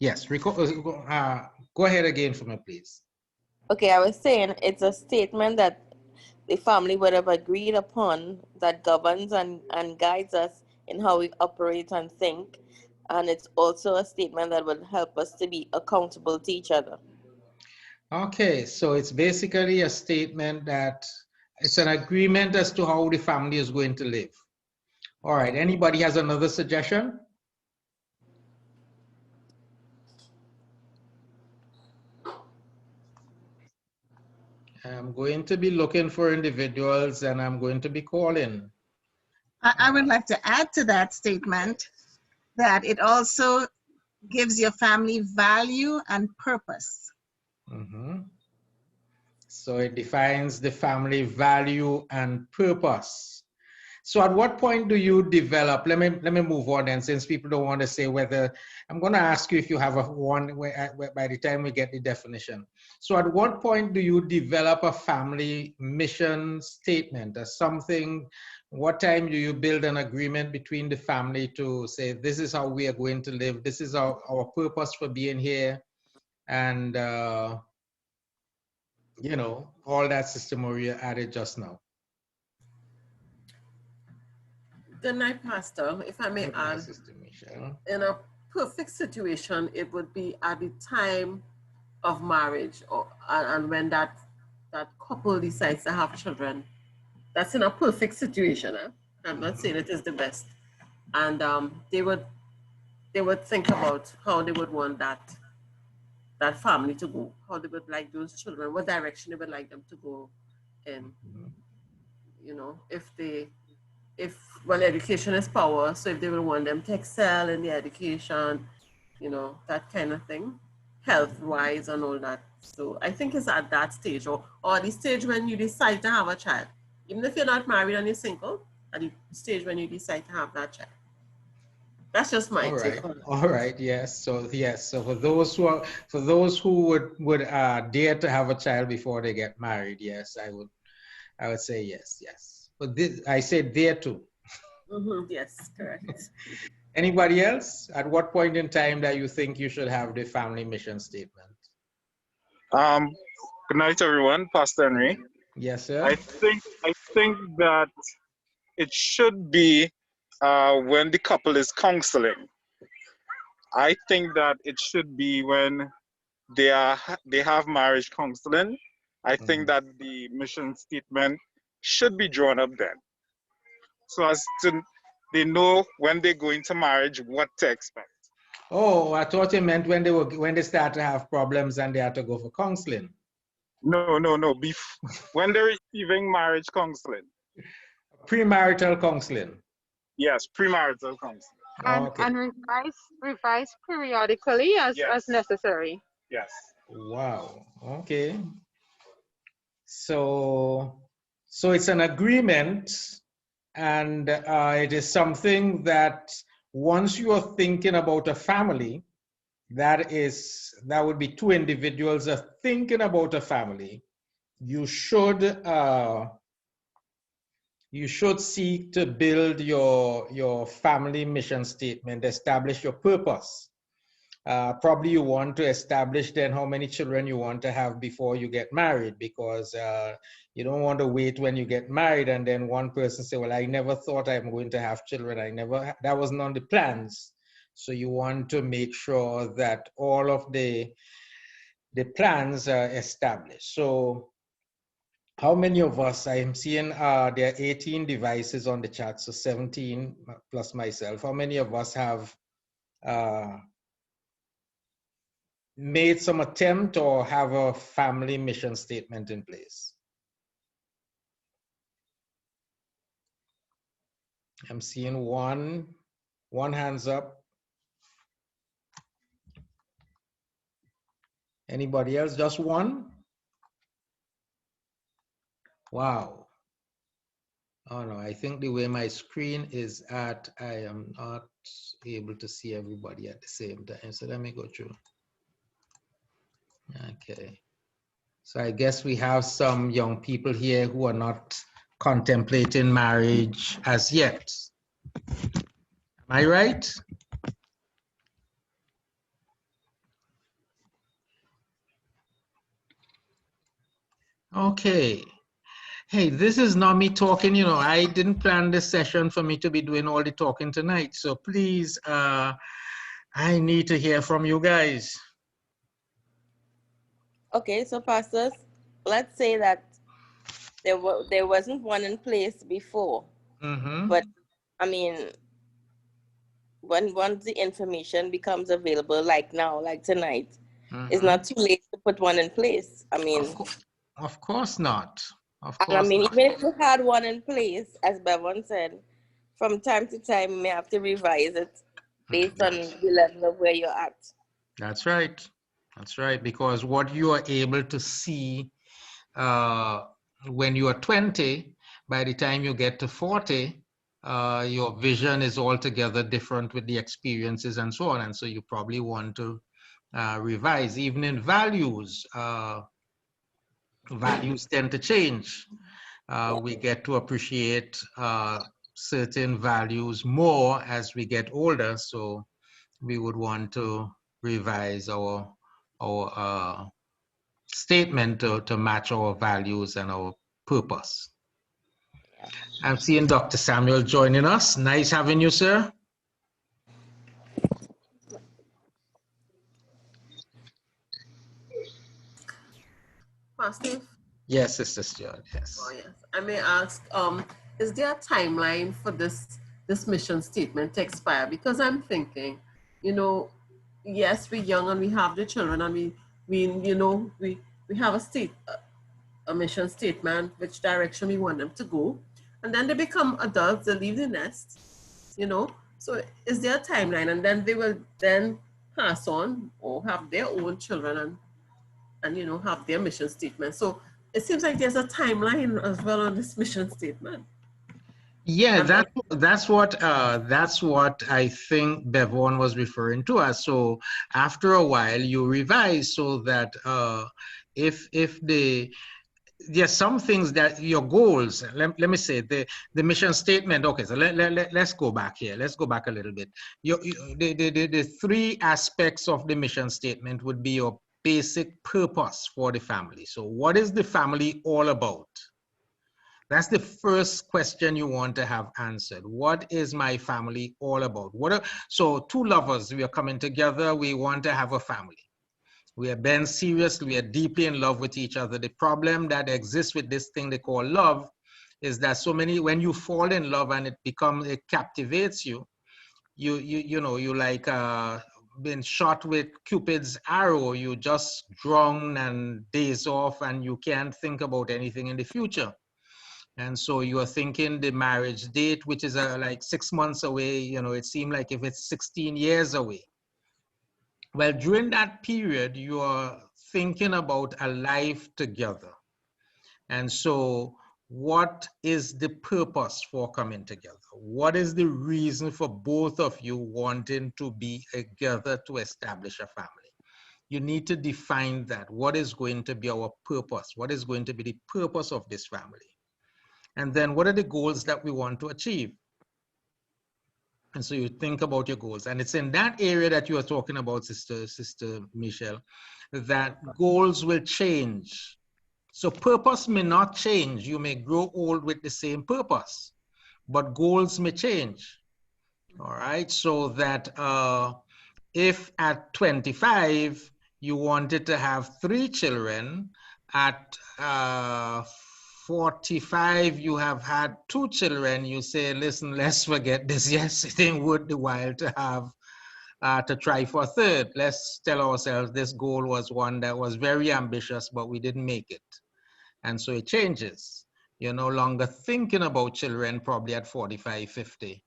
Yes, go ahead again for me, please. Okay, I was saying it's a statement that the family would have agreed upon that governs and guides us in how we operate and think. And it's also a statement that would help us to be accountable to each other. Okay, so it's basically a statement that it's an agreement as to how the family is going to live. All right, anybody has another suggestion? I'm going to be looking for individuals and I'm going to be calling. I would like to add to that statement that it also gives your family value and purpose. Mm-hmm. So it defines the family value and purpose. So at what point do you develop, let me move on then, since people don't want to say whether, I'm going to ask you if you have a one by the time we get the definition. So at what point do you develop a family mission statement as something, what time do you build an agreement between the family to say, this is how we are going to live, this is our purpose for being here, and you know, all that system you added just now. Good night, Pastor. If I may Good night, add, Sister Michelle. in a perfect situation, it would be at the time of marriage, and when that couple decides to have children. That's in a perfect situation. I'm not saying it is the best, and they would think about how they would want that family to go, how they would like those children, what direction they would like them to go in. You know, well, education is power, so if they will want them to excel in the education, you know, that kind of thing, health-wise and all that. So I think it's at that stage, or the stage when you decide to have a child. Even if you're not married and you're single, at the stage when you decide to have that child. That's just my take on it. All right, yes. So yes, so for those who would dare to have a child before they get married, yes, I would say yes, yes. But this, I said dare to. Yes, correct. Anybody else? At what point in time that you think you should have the family mission statement? Good night, everyone. Pastor Henry. Yes, sir. I think that it should be when the couple is counseling. I think that it should be when they have marriage counseling. I think that the mission statement should be drawn up then, so as to they know when they go into marriage what to expect. Oh, I thought you meant when they start to have problems and they have to go for counseling. No. When they're receiving marriage counseling. Premarital counseling. Yes, premarital counseling. And revise periodically as necessary. Yes. Wow. Okay. So it's an agreement, and it is something that once you are thinking about a family, that would be two individuals are thinking about a family. You should seek to build your family mission statement, establish your purpose. Probably you want to establish then how many children you want to have before you get married, because you don't want to wait when you get married and then one person say, well, I never thought I'm going to have children. That wasn't on the plans. So you want to make sure that all of the plans are established. So how many of us, I am seeing there are 18 devices on the chat, so 17 plus myself. How many of us have made some attempt or have a family mission statement in place? I'm seeing one hands up. Anybody else? Just one? Wow. Oh no, I think the way my screen is at, I am not able to see everybody at the same time. So let me go through. Okay. So I guess we have some young people here who are not contemplating marriage as yet. Am I right? Okay. Hey, this is not me talking, you know, I didn't plan this session for me to be doing all the talking tonight. So please, I need to hear from you guys. Okay, so pastors, let's say that there wasn't one in place before, but I mean, once the information becomes available, like now, like tonight, it's not too late to put one in place. I mean, Of course not. Of and I course mean, not. even if you had one in place, as Bevan said, from time to time, you may have to revise it based on the level of where you're at. That's right. That's right. Because what you are able to see when you are 20, by the time you get to 40, your vision is altogether different with the experiences and so on. And so you probably want to revise. Even in values, values tend to change. We get to appreciate certain values more as we get older. So we would want to revise our statement to match our values and our purpose. I'm seeing Dr. Samuel joining us. Nice having you, sir. Pastor? Yes, Sister Stewart, yes. Oh, yes. I may ask, is there a timeline for this mission statement to expire? Because I'm thinking, you know, yes, we're young and we have the children, and we have a mission statement, which direction we want them to go, and then they become adults, they leave the nest, you know. So is there a timeline, and then they will then pass on or have their own children and you know, have their mission statement. So it seems like there's a timeline as well on this mission statement. Yeah, that's what I think Bevon was referring to as. So after a while, you revise so that if there's some things that your goals, let me say the mission statement. Okay, so let's go back here. Let's go back a little bit. The three aspects of the mission statement would be your basic purpose for the family. So what is the family all about? That's the first question you want to have answered. What is my family all about? So two lovers, we are coming together, we want to have a family. We are being serious, we are deeply in love with each other. The problem that exists with this thing they call love is that when you fall in love and it captivates you, you like been shot with Cupid's arrow, you just drown and daze off and you can't think about anything in the future. And so you are thinking the marriage date, which is like 6 months away, you know, it seemed like if it's 16 years away. Well, during that period, you are thinking about a life together. And so what is the purpose for coming together? What is the reason for both of you wanting to be together to establish a family? You need to define that. What is going to be our purpose? What is going to be the purpose of this family? And then what are the goals that we want to achieve? And so you think about your goals. And it's in that area that you are talking about, Sister Michelle, that goals will change. So purpose may not change. You may grow old with the same purpose, but goals may change. All right. So that if at 25, you wanted to have 3 children, at 45, you have had 2 children, you say, listen, let's forget this. Yes, it ain't worth the while to have, to try for a third. Let's tell ourselves this goal was one that was very ambitious, but we didn't make it. And so it changes. You're no longer thinking about children probably at 45, 50.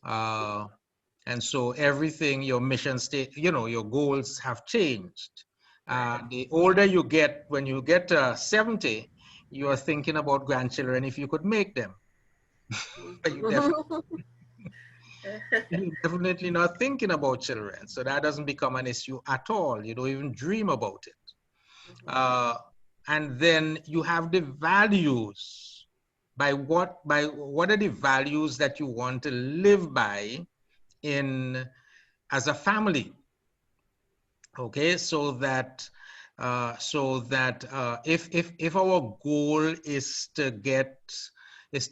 And so everything, your mission state, you know, your goals have changed. The older you get, when you get to 70, you are thinking about grandchildren if you could make them. You're definitely not thinking about children. So that doesn't become an issue at all. You don't even dream about it. And then you have the values. What are the values that you want to live by as a family? Okay, so that so that if our goal is to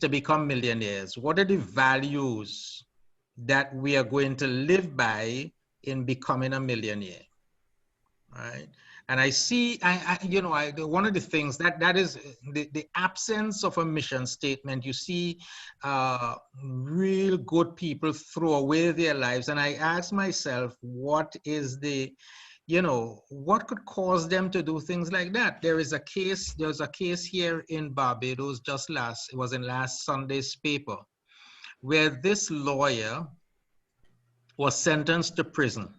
become millionaires, what are the values that we are going to live by in becoming a millionaire, right? And I see, one of the things that is the absence of a mission statement. You see real good people throw away their lives. And I ask myself, what is what could cause them to do things like that? There's a case here in Barbados it was in last Sunday's paper, where this lawyer was sentenced to prison.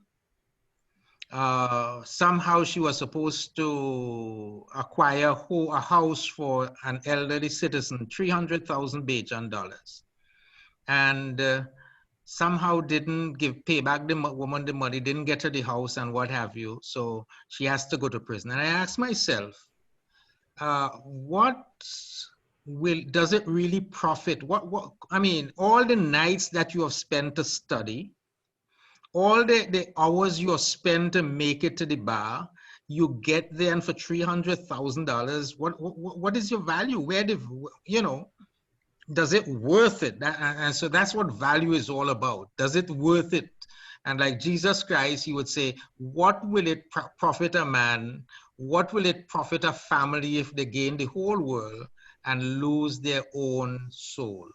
Somehow she was supposed to acquire a house for an elderly citizen, 300,000 Bajan dollars, and somehow didn't pay back the woman the money, didn't get her the house and what have you. So she has to go to prison. And I asked myself, does it really profit? I mean, all the nights that you have spent to study, all the hours you have spent to make it to the bar, you get there and for $300,000, what is your value? Does it worth it? And so that's what value is all about. Does it worth it? And like Jesus Christ, he would say, what will it profit a man? What will it profit a family if they gain the whole world and lose their own soul?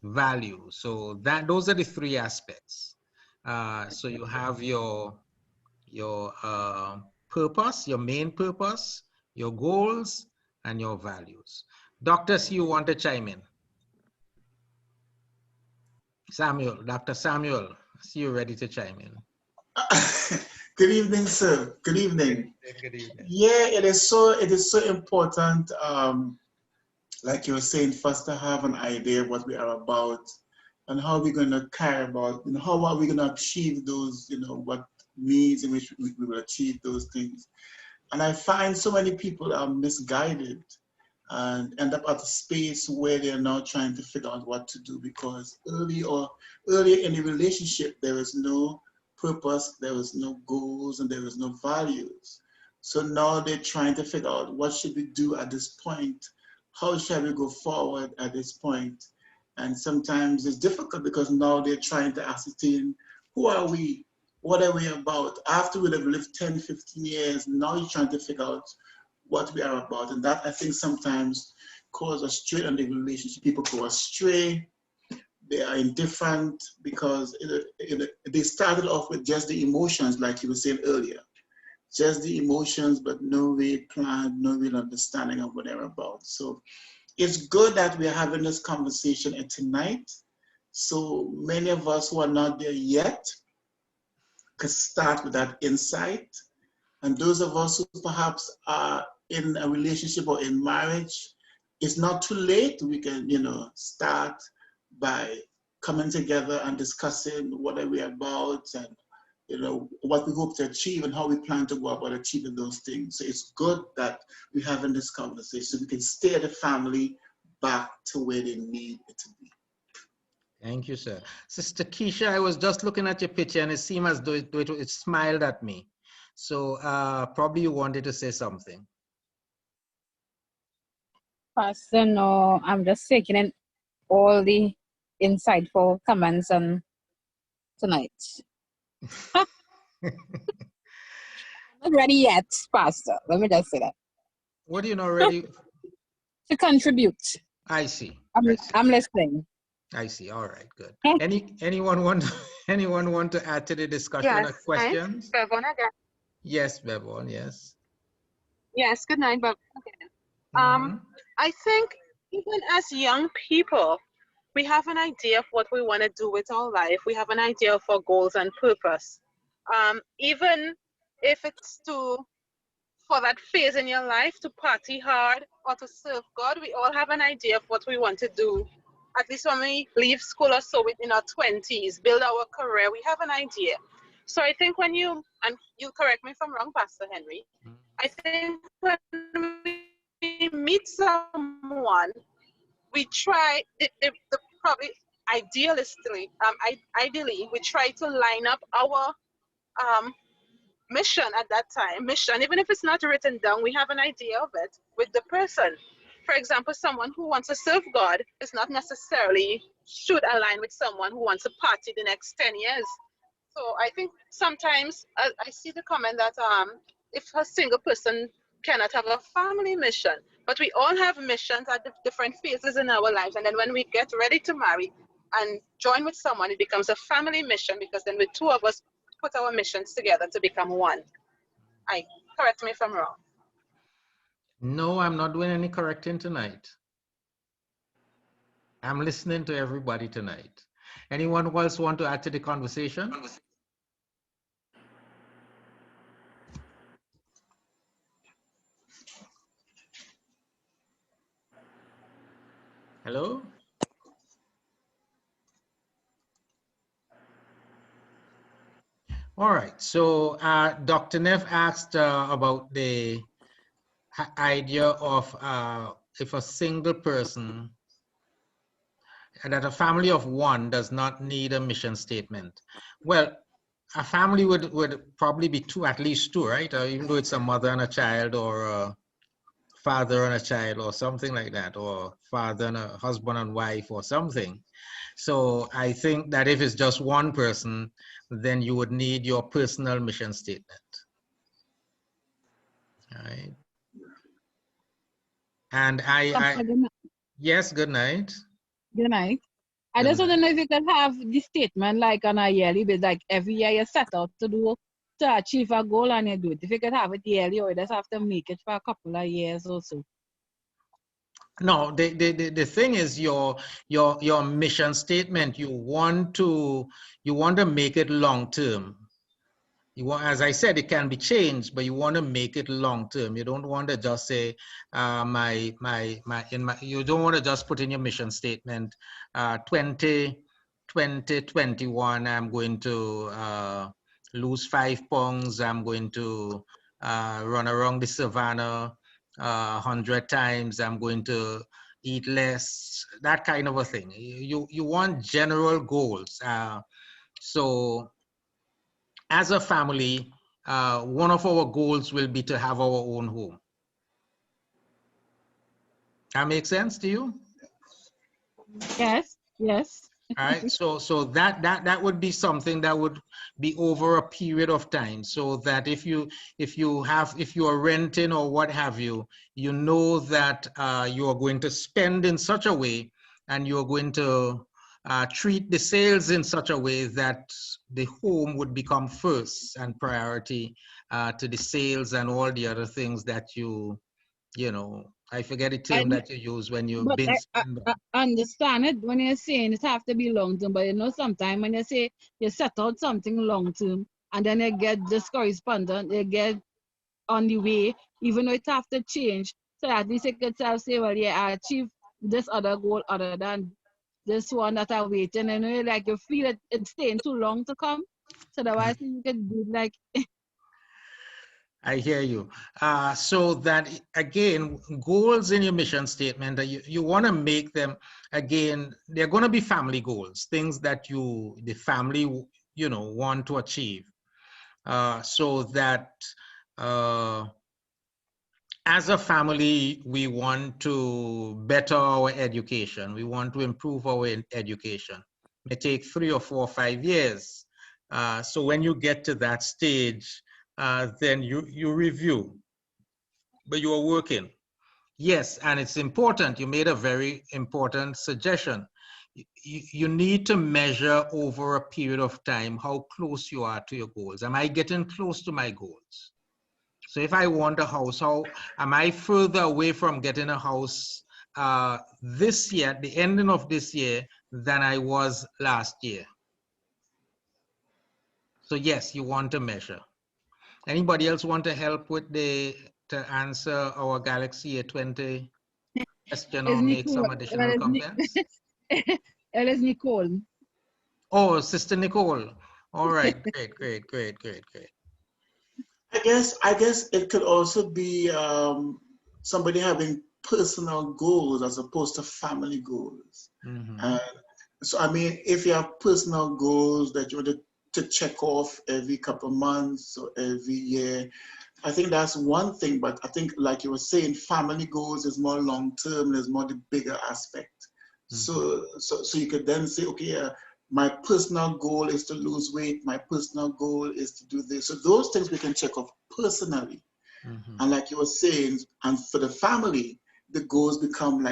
Value. So those are the three aspects. So you have your purpose, your main purpose, your goals, and your values. Doctors, you want to chime in? Dr. Samuel, see you ready to chime in. Good evening, sir. Good evening. Good evening. Yeah, it is so important, like you were saying, first to have an idea of what we are about and how we're going to care about, how are we going to achieve those, what means in which we will achieve those things. And I find so many people are misguided and end up at a space where they're now trying to figure out what to do, because earlier in the relationship, there is no purpose, there was no goals, and there was no values. So now they're trying to figure out, what should we do at this point? How shall we go forward at this point? And sometimes it's difficult because now they're trying to ascertain, who are we? What are we about? After we have lived 10, 15 years, now you're trying to figure out what we are about. And that, I think, sometimes causes a strain on the relationship. People go astray. They are indifferent because they started off with just the emotions, like you were saying earlier. Just the emotions, but no real plan, no real understanding of what they're about. So it's good that we're having this conversation tonight. So many of us who are not there yet could start with that insight. And those of us who perhaps are in a relationship or in marriage, it's not too late. We can, start by coming together and discussing what are we about and, what we hope to achieve and how we plan to go about achieving those things. So it's good that we're having this conversation so we can steer the family back to where they need it to be. Thank you, sir. Sister Keisha, I was just looking at your picture and it seemed as though it smiled at me. So probably you wanted to say something. Pastor, no, I'm just taking in all the insightful comments on tonight. Not ready yet, Pastor. Let me just say that. What are you not ready? To contribute. I see. I'm listening. I see. All right, good. Anyone want to add to the discussion or questions? Bevon again. Yes, Bevon, yes. Yes, good night, Bevon again. I think even as young people, we have an idea of what we want to do with our life. We have an idea of our goals and purpose. Even if it's for that phase in your life to party hard or to serve God, we all have an idea of what we want to do. At least when we leave school or so in our 20s, build our career, we have an idea. So I think when you correct me if I'm wrong, Pastor Henry, I think when we meet someone, we try, probably ideally, we try to line up our mission at that time. Mission, even if it's not written down, we have an idea of it with the person. For example, someone who wants to serve God is not necessarily should align with someone who wants to party the next 10 years. So I think sometimes I see the comment that if a single person cannot have a family mission, but we all have missions at different phases in our lives. And then when we get ready to marry and join with someone, it becomes a family mission, because then the two of us put our missions together to become one. Correct me if I'm wrong. No, I'm not doing any correcting tonight. I'm listening to everybody tonight. Anyone else want to add to the conversation? Hello? All right, so Dr. Neff asked about the idea of if a single person, that a family of one does not need a mission statement. Well, a family would probably be two, at least two, right? Even though it's a mother and a child, or a father and a child, or something like that, or father and a husband and wife, or something. So I think that if it's just one person, then you would need your personal mission statement. All right. And yes, good night. Good night. I just want to know if you could have the statement like on a yearly basis, like every year you set out to achieve a goal and you do it. If you could have it yearly, or you just have to make it for a couple of years or so. No, the thing is your mission statement, you want to make it long term. You want, as I said, it can be changed, but you want to make it long term. You don't want to just say you don't want to just put in your mission statement 2021 I'm going to lose 5 pounds, I'm going to run around the savannah 100 times, I'm going to eat less, that kind of a thing. You want general goals. So as a family, one of our goals will be to have our own home. That makes sense to you? Yes, yes. All right, so that would be something that would be over a period of time, so that if you are renting or what have you, you know that you are going to spend in such a way, and you are going to treat the sales in such a way that the home would become first and priority to the sales and all the other things that you know, I forget the term that you use when you've been. I understand it when you're saying it have to be long term, but you know, sometimes when you say you set out something long term and then you get discorrespondent, you get on the way, even though it have to change. So at least you could say, well, yeah, I achieved this other goal other than this one that I waiting, and you like you feel it's staying too long to come. So that's why I think you can do like. I hear you. So that again, goals in your mission statement, you want to make them, again, they're going to be family goals, things that the family, want to achieve. So that as a family, we want to better our education. We want to improve our education. It may take 3 or 4 or 5 years. So when you get to that stage, then you review, but you are working. Yes, and it's important. You made a very important suggestion. You need to measure over a period of time how close you are to your goals. Am I getting close to my goals? So if I want a house, how am I further away from getting a house this year, at the ending of this year, than I was last year? So yes, you want to measure. Anybody else want to help with to answer our Galaxy A20 question or make some additional comments? It's Nicole. Oh, Sister Nicole. All right, great. I guess it could also be somebody having personal goals as opposed to family goals. Mm-hmm. So I mean, if you have personal goals that you want to to check off every couple of months or every year. I think that's one thing, but I think, like you were saying, family goals is more long-term, there's more the bigger aspect. So you could then say, okay, my personal goal is to lose weight, my personal goal is to do this. So those things we can check off personally. And like you were saying, and for the family, the goals become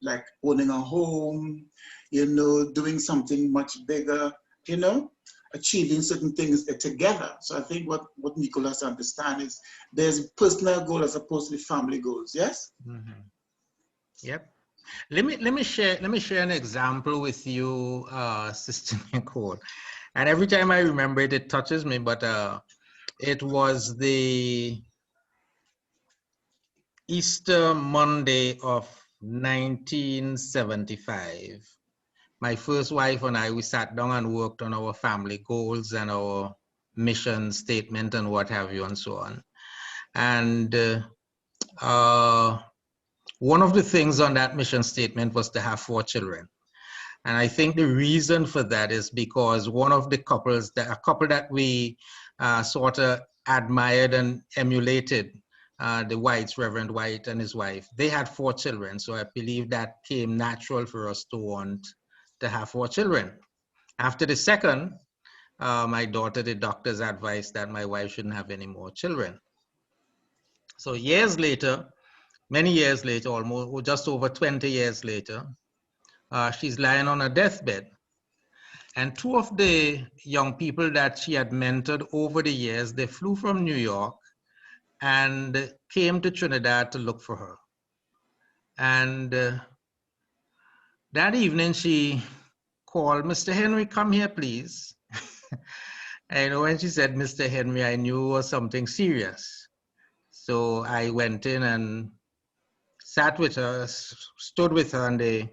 like owning a home, you know, doing something much bigger, you know, achieving certain things together. So I think what Nicholas understands is there's personal goal as opposed to the family goals. Yes. Yep. Let me share an example with you, Sister Nicole. And every time I remember it, it touches me. But it was the Easter Monday of 1975. My first wife and I, we sat down and worked on our family goals and our mission statement and what have you and so on. And one of the things on that mission statement was to have 4 children. And I think the reason for that is because one of the couples, a couple that we sort of admired and emulated, the Whites, Reverend White and his wife, they had 4 children. So I believe that came natural for us to want to have 4 children. After the second, my daughter, the doctor's advice that my wife shouldn't have any more children. So years later, many years later, almost just over 20 years later, she's lying on her deathbed. And 2 of the young people that she had mentored over the years, they flew from New York and came to Trinidad to look for her. And that evening she called, "Mr. Henry, come here, please." And when she said, "Mr. Henry," I knew it was something serious. So I went in and sat with her, stood with her, and the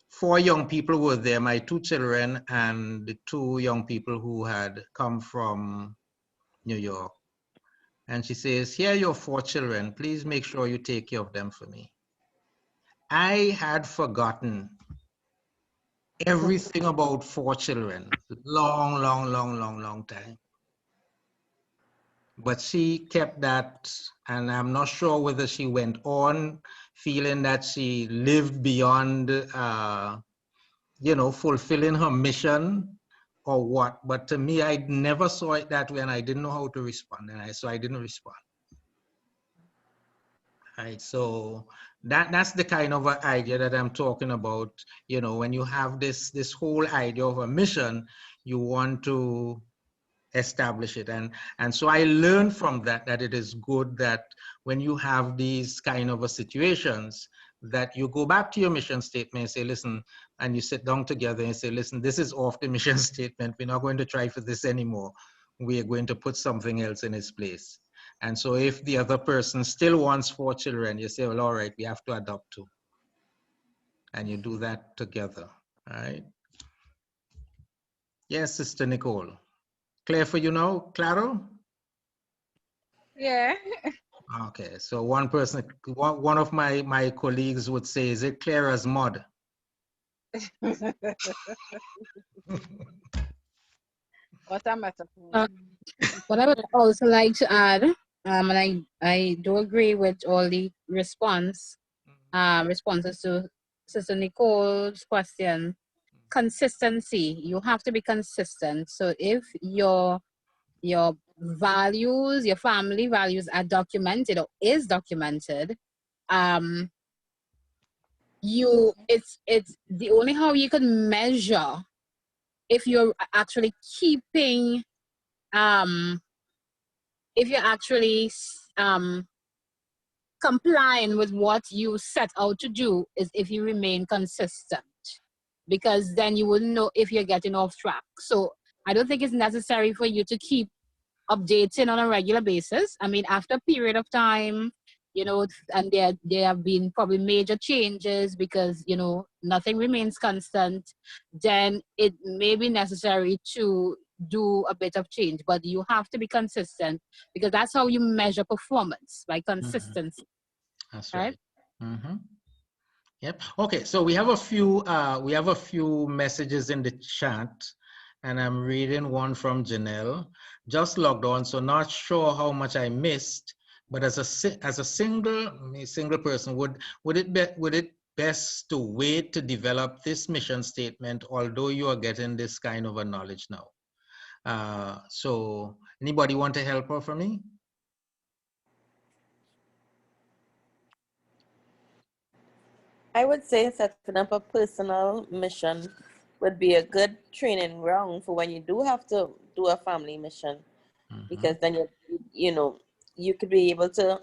4 young people were there, my 2 children and the 2 young people who had come from New York. And she says, "Here are your 4 children. Please make sure you take care of them for me." I had forgotten everything about 4 children, long time. But she kept that, and I'm not sure whether she went on feeling that she lived beyond, you know, fulfilling her mission or what. But to me, I never saw it that way, and I didn't know how to respond, and so I didn't respond. Right, so that's the kind of idea that I'm talking about. You know, when you have this whole idea of a mission, you want to establish it, and so I learned from that it is good that when you have these kind of situations, that you go back to your mission statement and say, listen, and you sit down together and say, listen, this is off the mission statement. We're not going to try for this anymore. We are going to put something else in its place. And so if the other person still wants 4 children, you say, well, all right, we have to adopt 2. And you do that together, all right? Yes, Sister Nicole. Clear for you now, Claro? Yeah. Okay, so one of my colleagues would say, is it clear as mud? What a metaphor. What I would also like to add, and I do agree with all the responses to Sister Nicole's question. Consistency. You have to be consistent. So if your values, your family values are documented or is documented, it's the only how you can measure if you're actually keeping if you're actually complying with what you set out to do is if you remain consistent, because then you will know if you're getting off track. So I don't think it's necessary for you to keep updating on a regular basis. I mean, after a period of time, you know, and there have been probably major changes because, you know, nothing remains constant, then it may be necessary to do a bit of change, but you have to be consistent because that's how you measure performance, by consistency. That's right. Yep. Okay. So we have a few messages in the chat, and I'm reading one from Janelle. Just logged on, so not sure how much I missed, but as a single person, would it best to wait to develop this mission statement, although you are getting this kind of a knowledge now? So anybody want to help her for me? I would say setting up a personal mission would be a good training ground for when you do have to do a family mission, because then you could be able to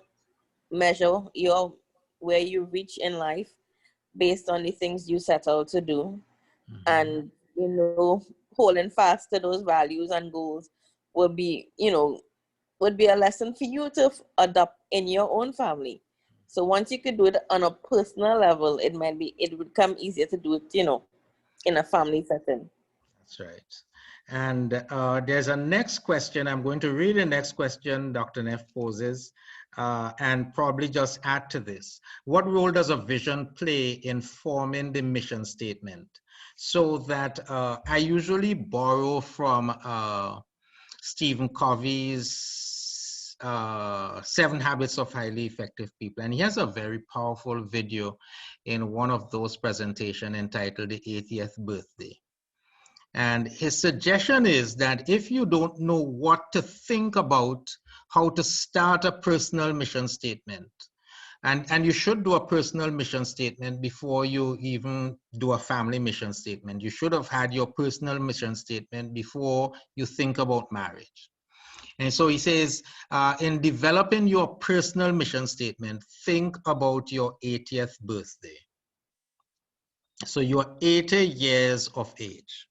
measure where you reach in life based on the things you set out to do, and holding fast to those values and goals would be a lesson for you to adopt in your own family. So once you could do it on a personal level, it would come easier to do it, in a family setting. That's right. And there's a next question. I'm going to read the next question Dr. Neff poses, and probably just add to this. What role does a vision play in forming the mission statement? So that I usually borrow from Stephen Covey's 7 Habits of Highly Effective People. And he has a very powerful video in one of those presentations entitled The 80th Birthday. And his suggestion is that if you don't know what to think about how to start a personal mission statement, and you should do a personal mission statement before you even do a family mission statement. You should have had your personal mission statement before you think about marriage. And so he says, in developing your personal mission statement, think about your 80th birthday. So you're 80 years of age.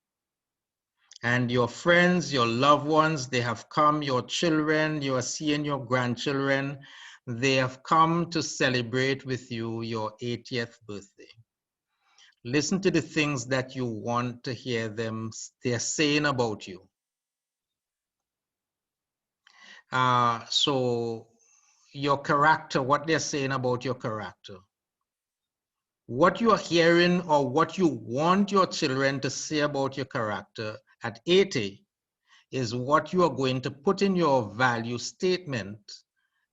And your friends, your loved ones, they have come, your children, you are seeing your grandchildren, they have come to celebrate with you your 80th birthday. Listen to the things that you want to hear they're saying about you. So your character, what they're saying about your character. What you are hearing or what you want your children to say about your character at 80 is what you are going to put in your value statement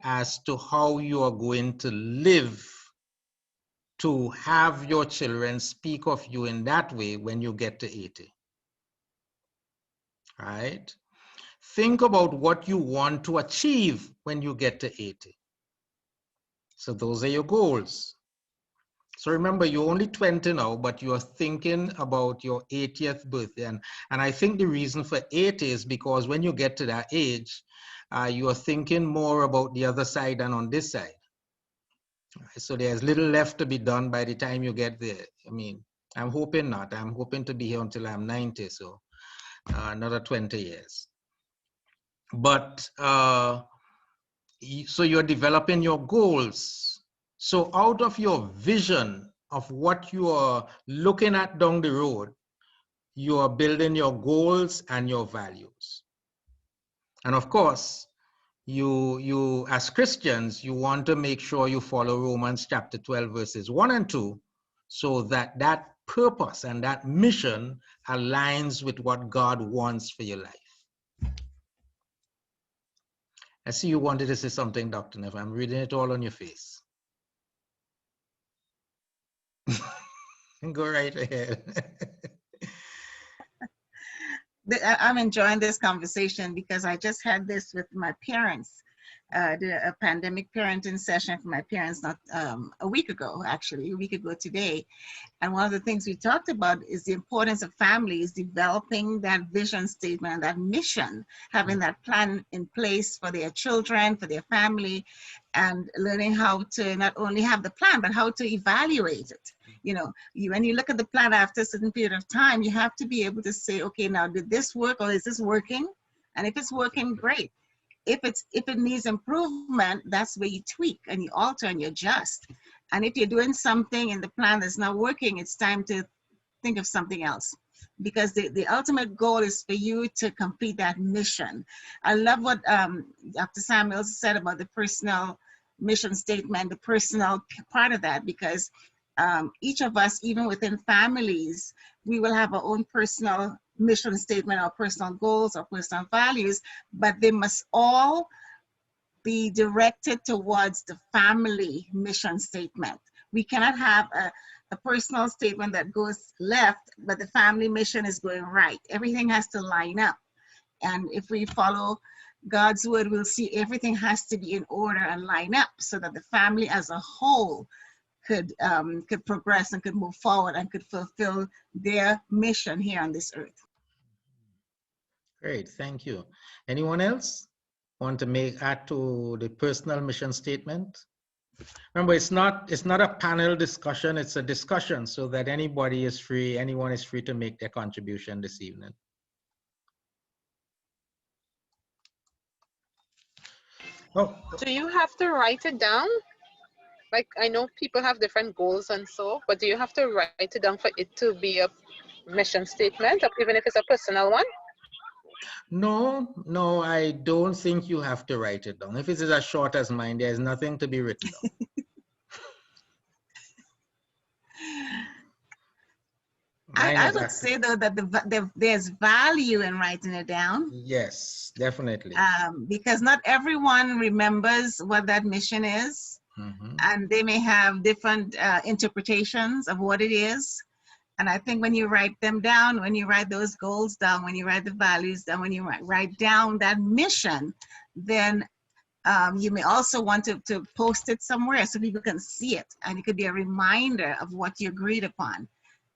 as to how you are going to live to have your children speak of you in that way when you get to 80. Right? Think about what you want to achieve when you get to 80. So those are your goals. So remember, you're only 20 now, but you are thinking about your 80th birthday. And I think the reason for 80 is because when you get to that age, you are thinking more about the other side than on this side. So there's little left to be done by the time you get there. I mean, I'm hoping not. I'm hoping to be here until I'm 90, so another 20 years. But so you're developing your goals. So out of your vision of what you are looking at down the road, you are building your goals and your values. And of course, you as Christians, you want to make sure you follow Romans chapter 12, verses 1 and 2, so that that purpose and that mission aligns with what God wants for your life. I see you wanted to say something, Dr. Neff. I'm reading it all on your face. Go right ahead. I'm enjoying this conversation because I just had this with my parents. Did a pandemic parenting session for my parents not a week ago today. And one of the things we talked about is the importance of families developing that vision statement, that mission, having that plan in place for their children, for their family, and learning how to not only have the plan, but how to evaluate it. You know, when you look at the plan after a certain period of time, you have to be able to say, okay, now did this work or is this working? And if it's working, great. If it needs improvement, that's where you tweak and you alter and you adjust. And if you're doing something in the plan that's not working, it's time to think of something else. Because the ultimate goal is for you to complete that mission. I love what Dr. Samuels said about the personal mission statement, the personal part of that, because each of us, even within families, we will have our own personal mission statement or personal goals or personal values, but they must all be directed towards the family mission statement. We cannot have a personal statement that goes left, but the family mission is going right. Everything has to line up. And if we follow God's word, we'll see everything has to be in order and line up so that the family as a whole could progress and could move forward and could fulfill their mission here on this earth. Great, thank you. Anyone else want to add to the personal mission statement? Remember, it's not a panel discussion, it's a discussion so that anyone is free to make their contribution this evening. Oh. Do you have to write it down? Like, I know people have different goals and so, but do you have to write it down for it to be a mission statement, even if it's a personal one? No, I don't think you have to write it down. If it is as short as mine, there's nothing to be written down. I would say though that there's value in writing it down. Yes, definitely. Because not everyone remembers what that mission is, and they may have different interpretations of what it is. And I think when you write them down, when you write those goals down, when you write the values down, when you write down that mission, then you may also want to post it somewhere so people can see it, and it could be a reminder of what you agreed upon.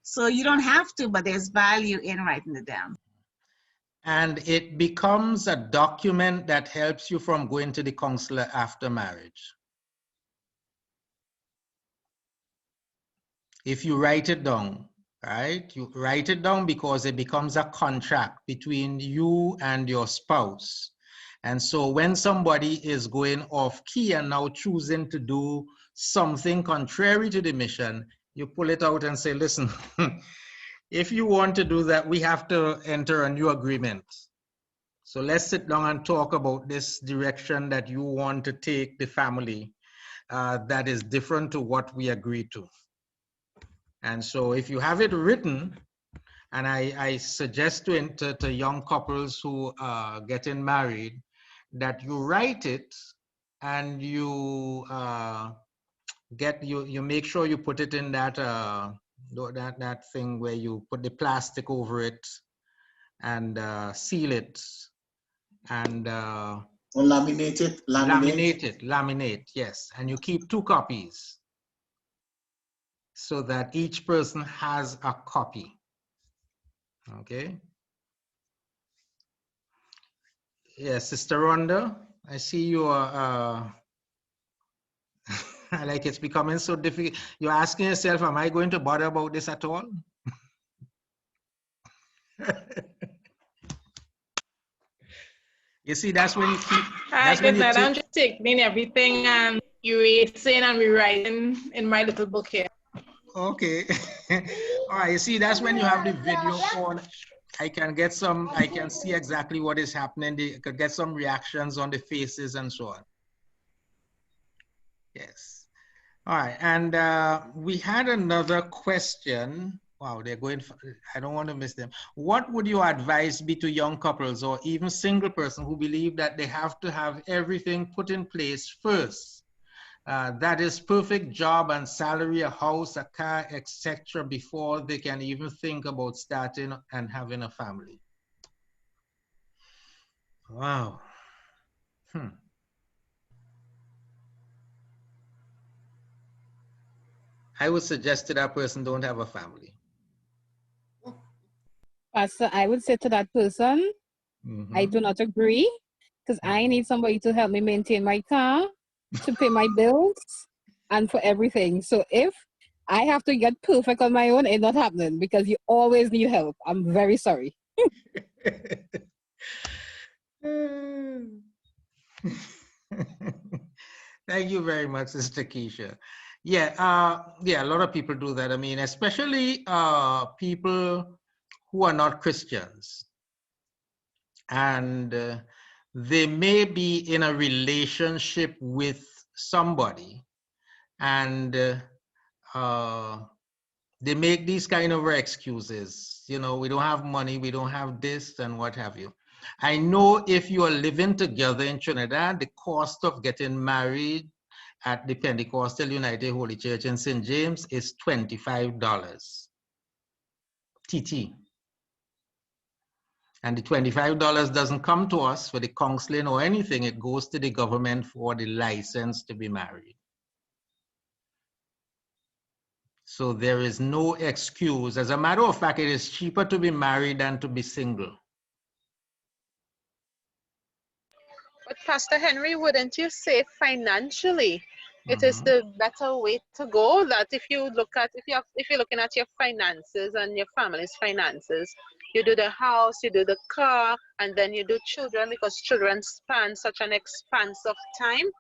So you don't have to, but there's value in writing it down. And it becomes a document that helps you from going to the counselor after marriage. If you write it down, right? You write it down because it becomes a contract between you and your spouse. And so when somebody is going off key and now choosing to do something contrary to the mission, you pull it out and say, listen, if you want to do that, we have to enter a new agreement. So let's sit down and talk about this direction that you want to take the family that is different to what we agreed to. And so if you have it written, and I suggest to young couples who are getting married, that you write it and you you make sure you put it in that that thing where you put the plastic over it and seal it and laminate it. Laminate, yes. And you keep 2 copies so that each person has a copy. Okay. Yes, Sister Rhonda, I see you are like it's becoming so difficult. You're asking yourself, am I going to bother about this at all? You see, that's when you keep. I'm just taking everything and erasing and rewriting in my little book here. Okay. All right. You see, that's when you have the video on. I can see exactly what is happening. I could get some reactions on the faces and so on. Yes. All right. And we had another question. Wow, they're going for, I don't want to miss them. What would your advice be to young couples or even single person who believe that they have to have everything put in place first? That is perfect job and salary, a house, a car, etc. before they can even think about starting and having a family. Wow. I would suggest to that person, don't have a family. Pastor, I would say to that person, I do not agree, because I need somebody to help me maintain my car, to pay my bills, and for everything. So if I have to get perfect on my own, it's not happening, because you always need help. I'm very sorry. Thank you very much, Sister Keisha. Yeah, yeah, a lot of people do that. I mean, especially people who are not Christians. And they may be in a relationship with somebody, and They make these kind of excuses. You know, we don't have money, we don't have this, and what have you. I know if you are living together in Trinidad, the cost of getting married at the Pentecostal United Holy Church in St. James is $25 TT. And the $25 doesn't come to us for the counseling or anything. It goes to the government for the license to be married. So there is no excuse. As a matter of fact, it is cheaper to be married than to be single. But Pastor Henry, wouldn't you say financially it is the better way to go? That if you look at, if you're looking at your finances and your family's finances, you do the house, you do the car, and then you do children, because children span such an expanse of time.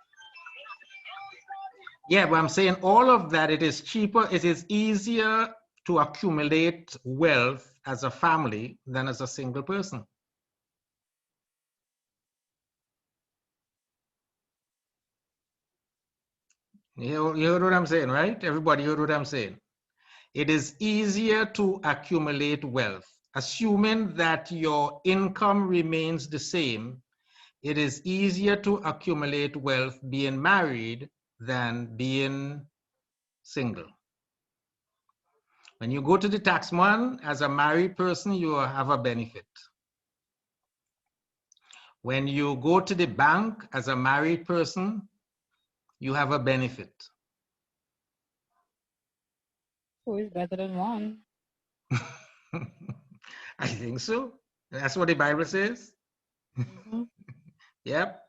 Yeah, but I'm saying all of that, it is cheaper, it is easier to accumulate wealth as a family than as a single person. You heard what I'm saying, right? Everybody heard what I'm saying. It is easier to accumulate wealth. Assuming that your income remains the same, it is easier to accumulate wealth being married than being single. When you go to the taxman as a married person, you have a benefit. When you go to the bank as a married person, you have a benefit. Two is better than one. I think so. That's what the Bible says. Yep.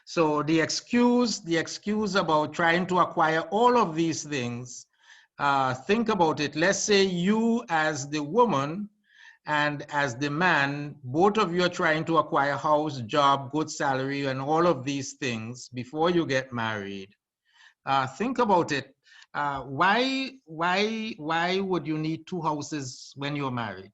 So the excuse about trying to acquire all of these things, think about it. Let's say you as the woman and as the man, both of you are trying to acquire house, job, good salary, and all of these things before you get married. Think about it. Why would you need two houses when you're married?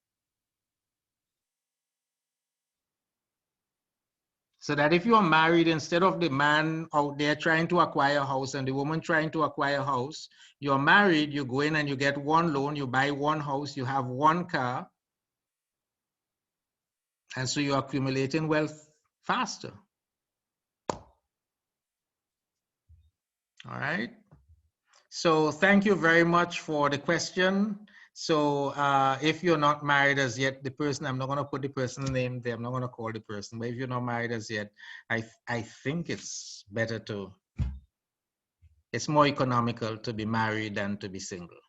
So that if you're married, instead of the man out there trying to acquire a house and the woman trying to acquire a house, you're married, you go in and you get one loan, you buy one house, you have one car. And so you're accumulating wealth faster. All right. So thank you very much for the question. So if you're not married as yet, the person, I'm not going to put the person's name there, I'm not going to call the person, but if you're not married as yet, I think it's better to, it's more economical to be married than to be single.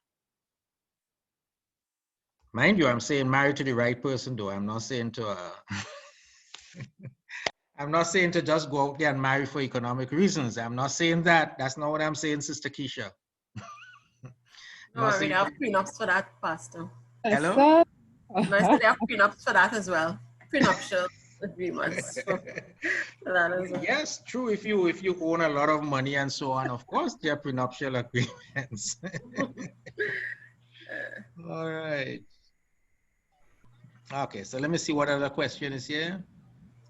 Mind you, I'm saying married to the right person though. I'm not saying to, I'm not saying to just go out there and marry for economic reasons. I'm not saying that. That's not what I'm saying, Sister Keisha. No, I already have prenups for that, Pastor. Hello? I said they have prenups for that as well. Prenuptial agreements for that as well. Yes, true. If you own a lot of money and so on, of course there are prenuptial agreements. All right. Okay, so let me see what other question is here.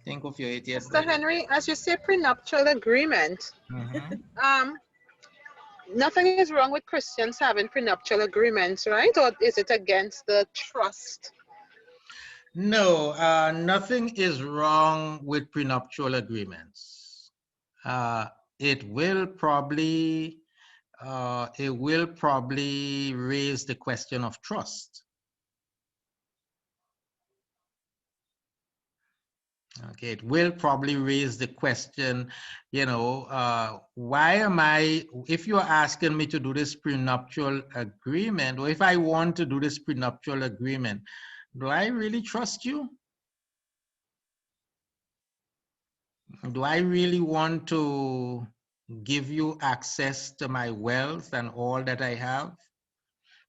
Think of your 80th. Mr. Henry, as you say prenuptial agreement, nothing is wrong with Christians having prenuptial agreements, right? Or is it against the trust? No, nothing is wrong with prenuptial agreements. It will probably raise the question of trust. Okay, it will probably raise the question, you know, why am I, if you're asking me to do this prenuptial agreement, or if I want to do this prenuptial agreement, do I really trust you? Do I really want to give you access to my wealth and all that I have?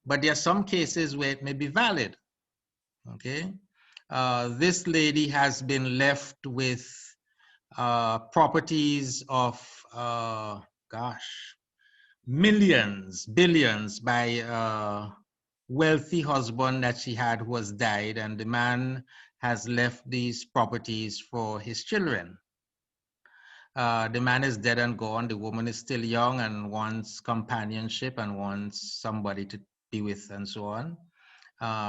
But there are some cases where it may be valid, okay? This lady has been left with properties of, gosh, millions, billions by a wealthy husband that she had who has died, and the man has left these properties for his children. The man is dead and gone. The woman is still young and wants companionship and wants somebody to be with and so on.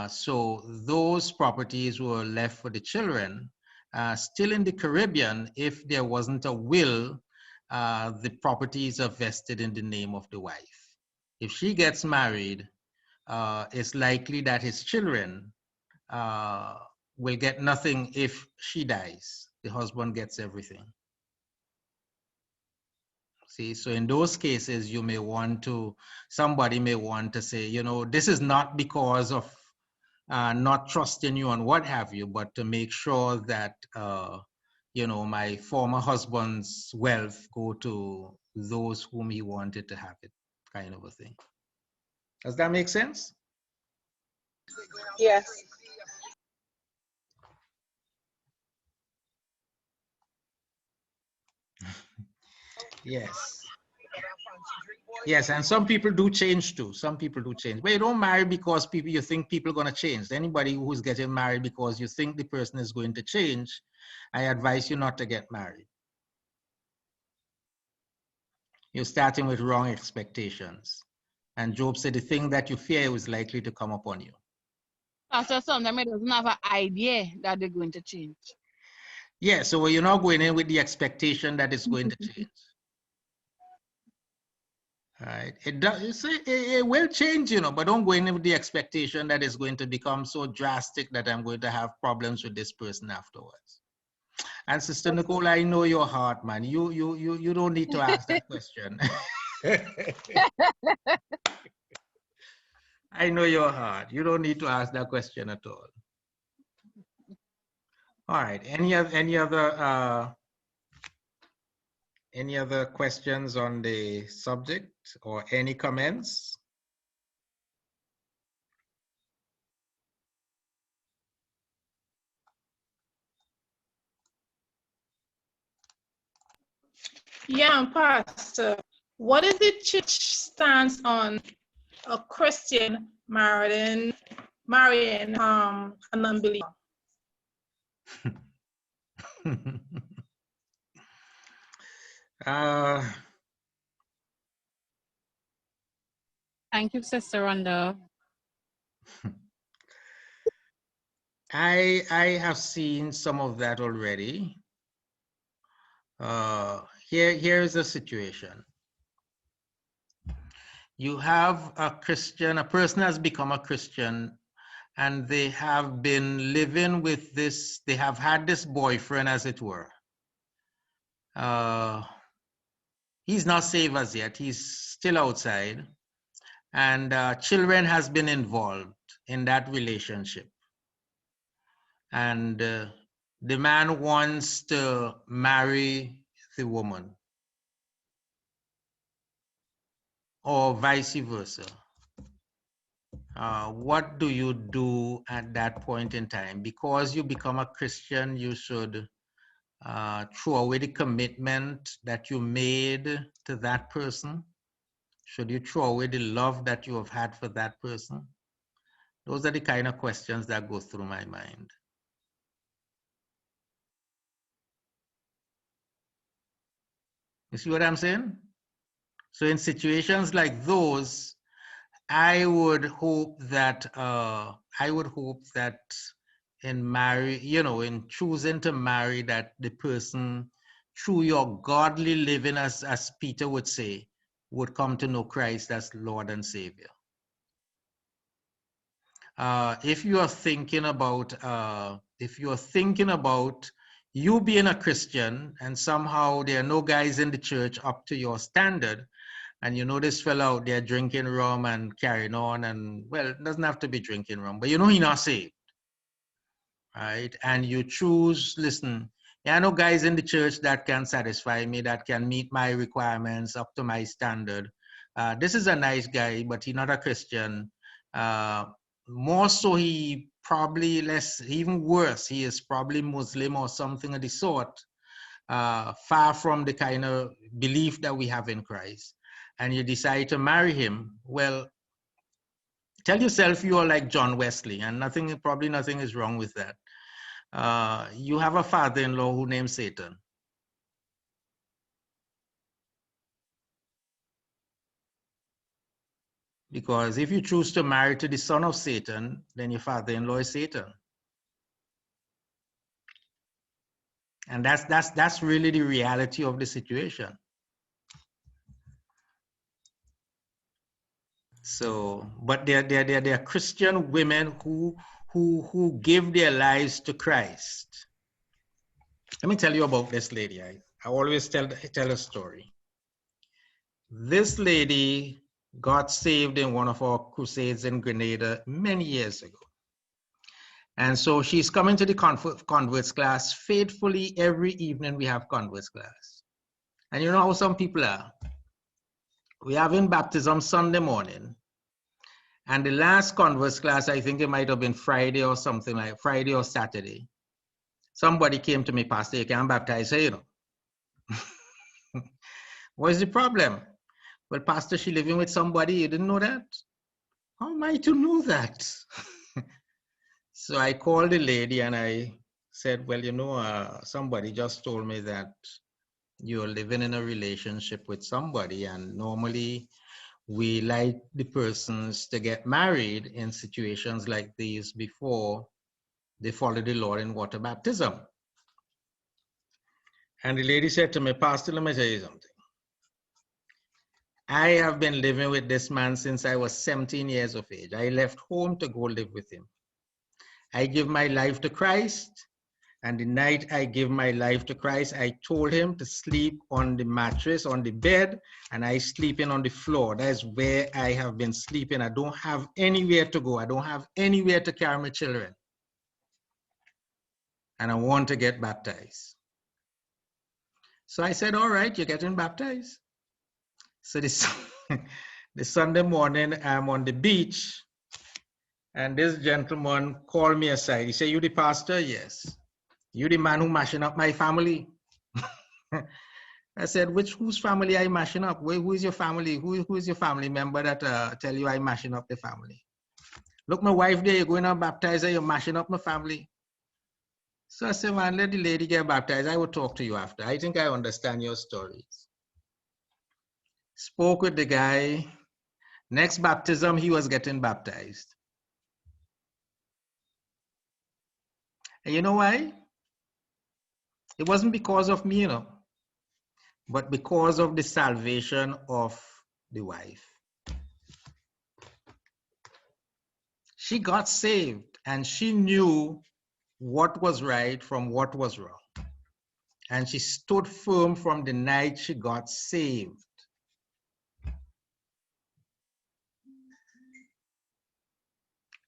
So those properties were left for the children. Still in the Caribbean, if there wasn't a will, the properties are vested in the name of the wife. If she gets married, it's likely that his children will get nothing if she dies. The husband gets everything. See, so in those cases, you may want to, somebody may want to say, you know, this is not because of not trusting you and what have you, but to make sure that, you know, my former husband's wealth go to those whom he wanted to have it, kind of a thing. Does that make sense? Yes. Yes. Yes, and some people do change too. Some people do change. But you don't marry because you think people are going to change. Anybody who's getting married because you think the person is going to change, I advise you not to get married. You're starting with wrong expectations. And Job said the thing that you fear is likely to come upon you. Pastor, sometimes it doesn't have an idea that they're going to change. Yeah, so you're not going in with the expectation that it's going to change. Right. It does. It will change, you know, but don't go in with the expectation that it's going to become so drastic that I'm going to have problems with this person afterwards. And Sister Nicole, I know your heart, man. You don't need to ask that question. I know your heart. You don't need to ask that question at all. All right. Any other questions on the subject or any comments? Yeah, Pastor, what is the church stance on a Christian marrying an unbeliever? Thank you, Sister Rhonda. I have seen some of that already. Here's the situation. You have a Christian, a person has become a Christian, and they have been living with this, they have had this boyfriend, as it were. He's not saved as yet, he's still outside, and children has been involved in that relationship. And the man wants to marry the woman, or vice versa. What do you do at that point in time? Because you become a Christian, you should throw away the commitment that you made to that person. Should you throw away the love that you have had for that person? Those are the kind of questions that go through my mind. You see what I'm saying? So in situations like those, I would hope that in choosing to marry, that the person, through your godly living, as Peter would say, would come to know Christ as Lord and Savior. If you are thinking about you being a Christian and somehow there are no guys in the church up to your standard, and you know this fellow out there drinking rum and carrying on, and well, it doesn't have to be drinking rum, but you know he's not saved, right? And you choose, listen, there are no guys in the church that can satisfy me, that can meet my requirements up to my standard. This is a nice guy, but he's not a Christian. More so, he probably even worse, he is probably Muslim or something of the sort, far from the kind of belief that we have in Christ. And you decide to marry him, well, tell yourself you are like John Wesley, and probably nothing is wrong with that. You have a father-in-law who named Satan. Because if you choose to marry to the son of Satan, then your father-in-law is Satan. And that's really the reality of the situation. So, but there are Christian women who give their lives to Christ. Let me tell you about this lady. I always tell a story. This lady got saved in one of our crusades in Grenada many years ago. And so she's coming to the converts class faithfully. Every evening we have converts class. And you know how some people are. We have in baptism Sunday morning. And the last converts class, I think it might have been Friday or something like Friday or Saturday. Somebody came to me, Pastor, you can't baptize her, you know. What's the problem? Well, Pastor, she living with somebody, you didn't know that? How am I to know that? So I called the lady and I said, well, you know, somebody just told me that you're living in a relationship with somebody, and normally we like the persons to get married in situations like these before they follow the Lord in water baptism. And the lady said to me, Pastor, let me tell you something. I have been living with this man since I was 17 years of age. I left home to go live with him. I give my life to Christ, and the night I give my life to Christ, I told him to sleep on the mattress, on the bed, and I sleeping on the floor. That is where I have been sleeping. I don't have anywhere to go. I don't have anywhere to carry my children. And I want to get baptized. So I said, all right, you're getting baptized. So this the Sunday morning, I'm on the beach, and this gentleman called me aside. He said, you the pastor? Yes. You the man who mashing up my family? I said, whose family are you mashing up? Who is your family? Who is your family member that tell you I'm mashing up the family? Look, my wife there, you're going to baptize her, you're mashing up my family. So I said, man, let the lady get baptized. I will talk to you after. I think I understand your stories. Spoke with the guy. Next baptism, he was getting baptized. And you know why? It wasn't because of me, you know, but because of the salvation of the wife. She got saved and she knew what was right from what was wrong. And she stood firm from the night she got saved.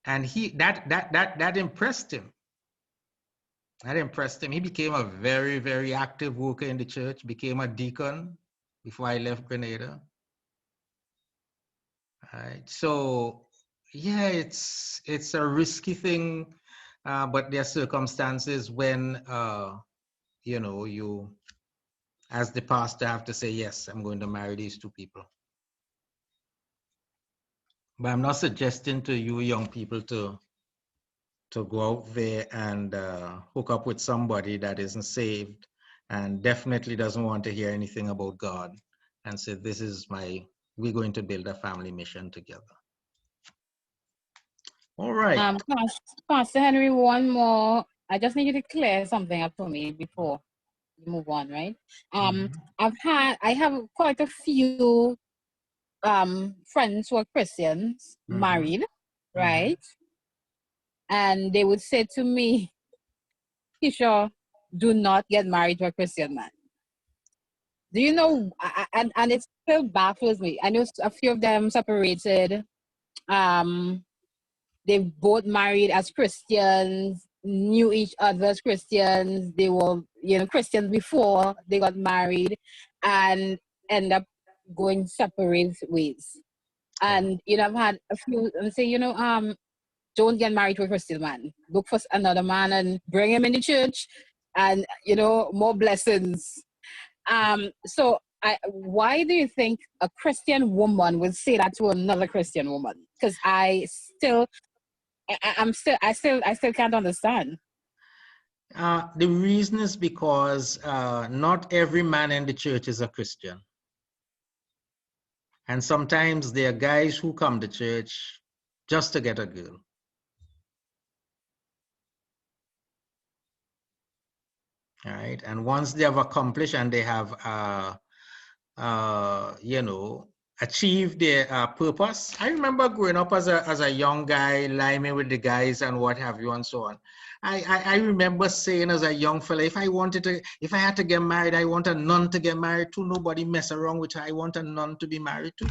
And that impressed him. That impressed him. He became a very, very active worker in the church, became a deacon before I left Grenada. All right. So yeah, it's a risky thing, but there are circumstances when you know, you as the pastor have to say, yes, I'm going to marry these two people. But I'm not suggesting to you young people to go out there and hook up with somebody that isn't saved and definitely doesn't want to hear anything about God and say, this is we're going to build a family mission together. All right. Pastor Henry, one more. I just need you to clear something up for me before we move on, right? I have quite a few friends who are Christians, married, right? And they would say to me, Keisha, do not get married to a Christian man. Do you know, and it still baffles me. I know a few of them separated. They both married as Christians, knew each other as Christians. They were, you know, Christians before they got married and end up going separate ways. And, you know, I've had a few say, you know, don't get married to a Christian man. Look for another man and bring him in the church and, you know, more blessings. So why do you think a Christian woman would say that to another Christian woman? Because I still can't understand. The reason is because not every man in the church is a Christian. And sometimes there are guys who come to church just to get a girl. All right. And once they have accomplished and they have, you know, achieved their purpose. I remember growing up as a young guy, liming with the guys and what have you and so on. I remember saying as a young fella, if I had to get married, I want a nun to get married to. Nobody mess around with her. I want a nun to be married to.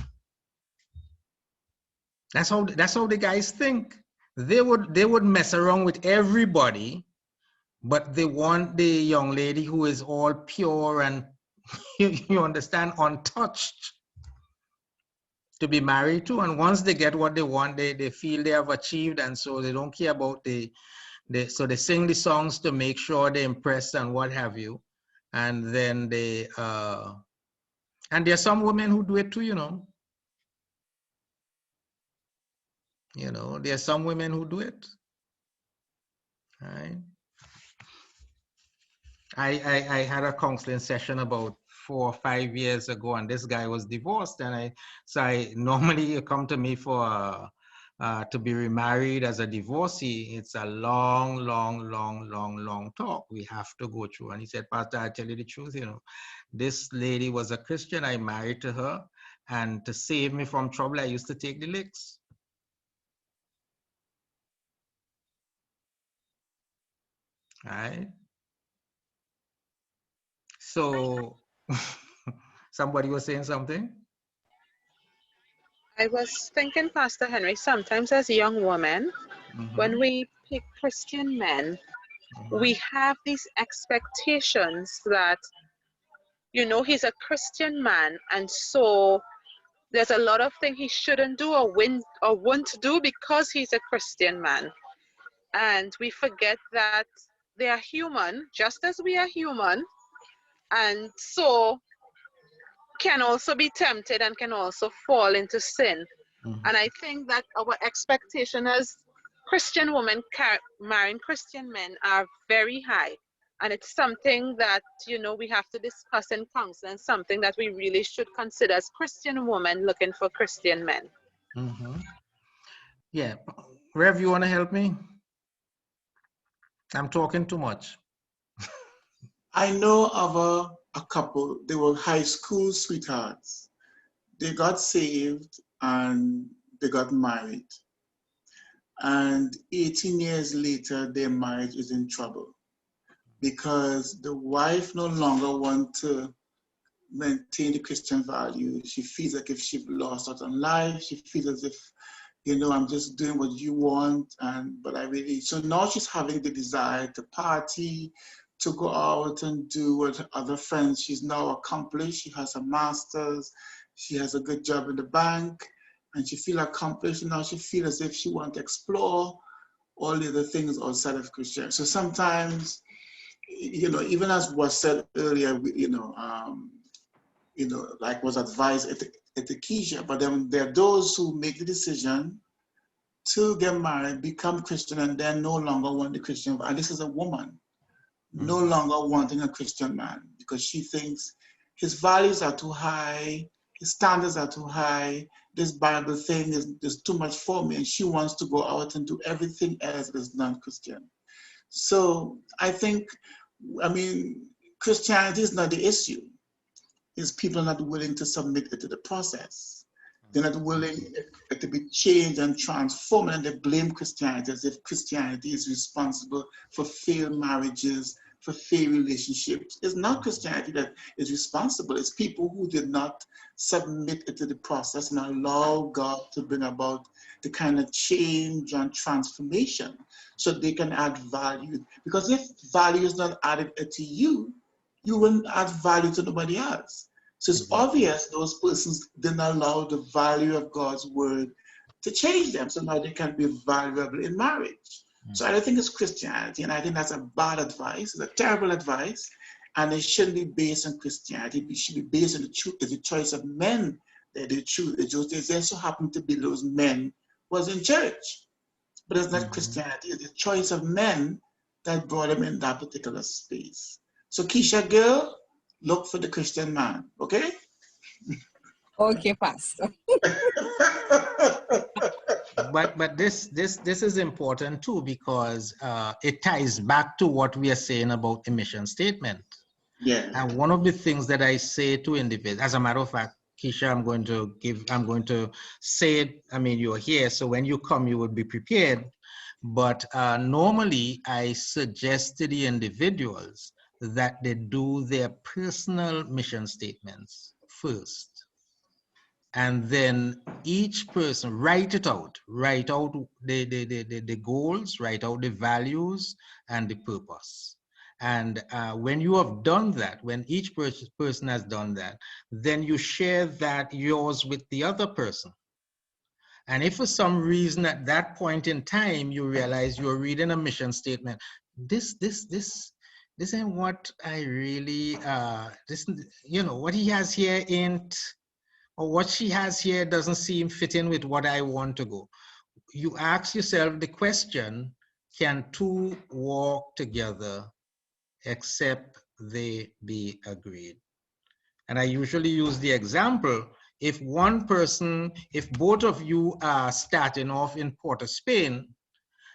That's how the guys think. They would mess around with everybody, but they want the young lady who is all pure and you understand, untouched, to be married to. And once they get what they want, they feel they have achieved, and so they don't care about so they sing the songs to make sure they impress and what have you. And then and there are some women who do it too, you know. You know, there are some women who do it. Right? I had a counseling session about 4 or 5 years ago, and this guy was divorced, and I normally come to me for to be remarried as a divorcee. It's a long talk we have to go through. And he said, Pastor, I tell you the truth, you know, this lady was a Christian. I married to her, and to save me from trouble, I used to take the licks. All right. So somebody was saying something? I was thinking, Pastor Henry, sometimes as young women, when we pick Christian men, we have these expectations that, you know, he's a Christian man, and so there's a lot of things he shouldn't do or won't do because he's a Christian man. And we forget that they are human, just as we are human, and so can also be tempted and can also fall into sin. And I think that our expectation as Christian women marrying Christian men are very high. And it's something that, you know, we have to discuss in council, and something that we really should consider as Christian women looking for Christian men. Yeah. Rev, you want to help me? I'm talking too much. I know of a couple, they were high school sweethearts. They got saved and they got married. And 18 years later, their marriage is in trouble because the wife no longer wants to maintain the Christian values. She feels like if she's lost out on life, she feels as if, you know, I'm just doing what you want, but I really, so now she's having the desire to party, to go out and do what other friends she's now accomplished. She has a master's, she has a good job in the bank, and she feels accomplished. And now she feels as if she wants to explore all the other things outside of Christianity. So sometimes, you know, even as was said earlier, you know, like was advised at the Keisha, but then there are those who make the decision to get married, become Christian, and then no longer want the Christian. And this is a woman no longer wanting a Christian man because she thinks his values are too high, his standards are too high, this Bible thing is too much for me, and she wants to go out and do everything else that is non-Christian. So I think, I mean, Christianity is not the issue. It's people not willing to submit it to the process. They're not willing to be changed and transformed, and they blame Christianity as if Christianity is responsible for failed marriages, for failed relationships. It's not Christianity that is responsible. It's people who did not submit it to the process and allow God to bring about the kind of change and transformation so they can add value. Because if value is not added to you, you wouldn't add value to nobody else. So it's obvious those persons didn't allow the value of God's word to change them, so now they can be valuable in marriage. So I don't think it's Christianity, and I think that's a bad advice. It's a terrible advice, and it shouldn't be based on Christianity. It should be based on the truth. It's the choice of men that they choose. It just so happened to be those men was in church, but it's not Christianity. It's the choice of men that brought them in that particular space. So Keisha girl, look for the Christian man, okay? Okay, Pastor. But this is important too, because it ties back to what we are saying about the mission statement. Yeah. And one of the things that I say to individuals, as a matter of fact, Keisha, I'm going to say it. I mean, you're here, so when you come, you would be prepared. But normally, I suggest to the individuals that they do their personal mission statements first. And then each person write out the goals, write out the values and the purpose. And when you have done that, when each person has done that, then you share that yours with the other person. And if for some reason at that point in time, you realize you're reading a mission statement, this ain't what I really, what he has here ain't, or what she has here doesn't seem fit in with what I want to go. You ask yourself the question, can two walk together except they be agreed? And I usually use the example, if both of you are starting off in Port of Spain,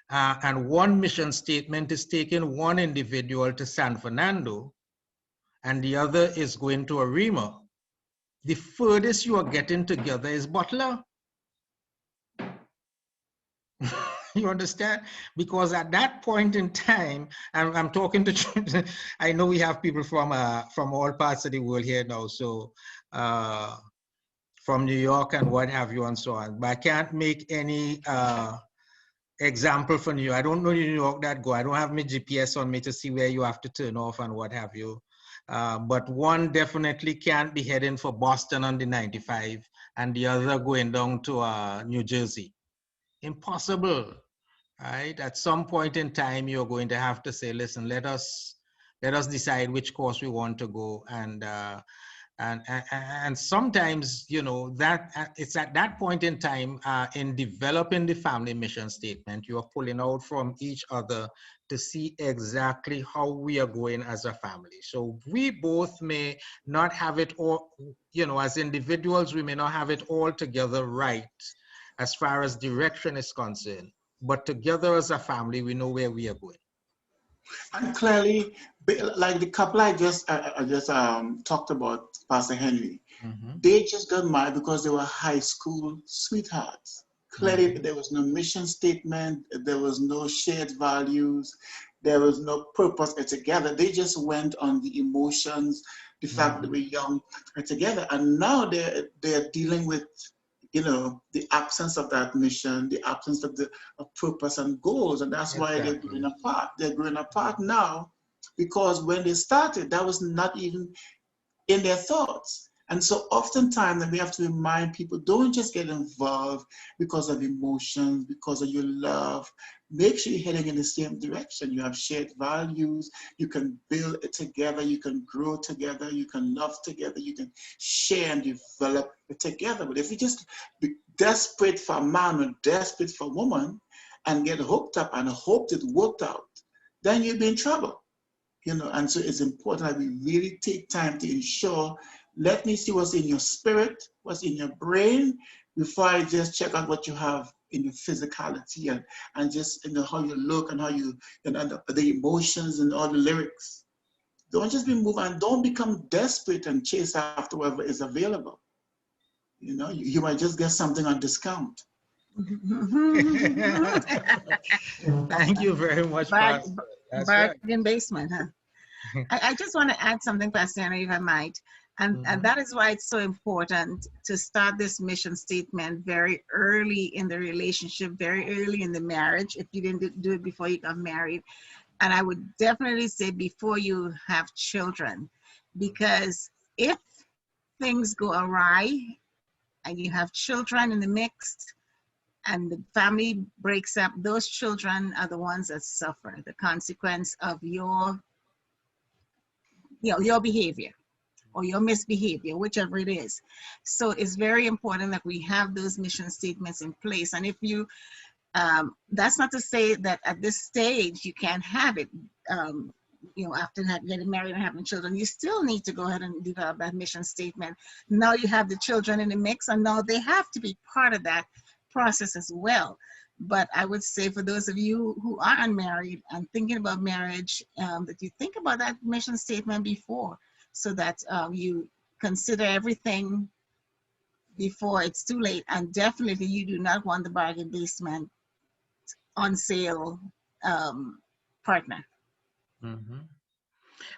and one mission statement is taking one individual to San Fernando, and the other is going to Arima, the furthest you are getting together is Butler. You understand? Because at that point in time, I'm talking to, I know we have people from all parts of the world here now, so from New York and what have you and so on, but I can't make any example for New York. I don't know New York that go. I don't have my GPS on me to see where you have to turn off and what have you. But one definitely can't be heading for Boston on the 95 and the other going down to New Jersey. Impossible, right? At some point in time, you're going to have to say, listen, let us decide which course we want to go. And sometimes, that it's at that point in time in developing the family mission statement, you are pulling out from each other to see exactly how we are going as a family. So we both may not have it all, as individuals, we may not have it all together right as far as direction is concerned, but together as a family, we know where we are going. And clearly, like the couple I just talked about, Pastor Henry, they just got married because they were high school sweethearts. Clearly, there was no mission statement, there was no shared values, there was no purpose together. They just went on the emotions, the fact that they were young and together. And now they're dealing with, the absence of that mission, the absence of purpose and goals. And that's why they're growing apart. They're growing apart now because when they started, that was not even in their thoughts. And so oftentimes we have to remind people, don't just get involved because of emotions, because of your love. Make sure you're heading in the same direction. You have shared values. You can build it together. You can grow together. You can love together. You can share and develop it together. But if you just be desperate for a man or desperate for a woman and get hooked up and hope it worked out, then you'll be in trouble. And so it's important that we really take time to ensure, let me see what's in your spirit, what's in your brain, before I just check out what you have in your physicality and just how you look and how you, the emotions and all the lyrics. Don't just be moved and don't become desperate and chase after whatever is available. You might just get something on discount. Thank you very much, Pastor. Bargain basement, huh? I just want to add something, Pastor Henry, if I might. And that is why it's so important to start this mission statement very early in the relationship, very early in the marriage, if you didn't do it before you got married. And I would definitely say before you have children, because if things go awry and you have children in the mix and the family breaks up, those children are the ones that suffer the consequence of your behavior or your misbehavior, whichever it is. So it's very important that we have those mission statements in place. And if you, that's not to say that at this stage you can't have it. after getting married and having children, you still need to go ahead and develop that mission statement. Now you have the children in the mix, and now they have to be part of that process as well. But I would say for those of you who are unmarried and thinking about marriage, that you think about that mission statement before, so that you consider everything before it's too late. And definitely you do not want the bargain basement on sale partner. Mm-hmm.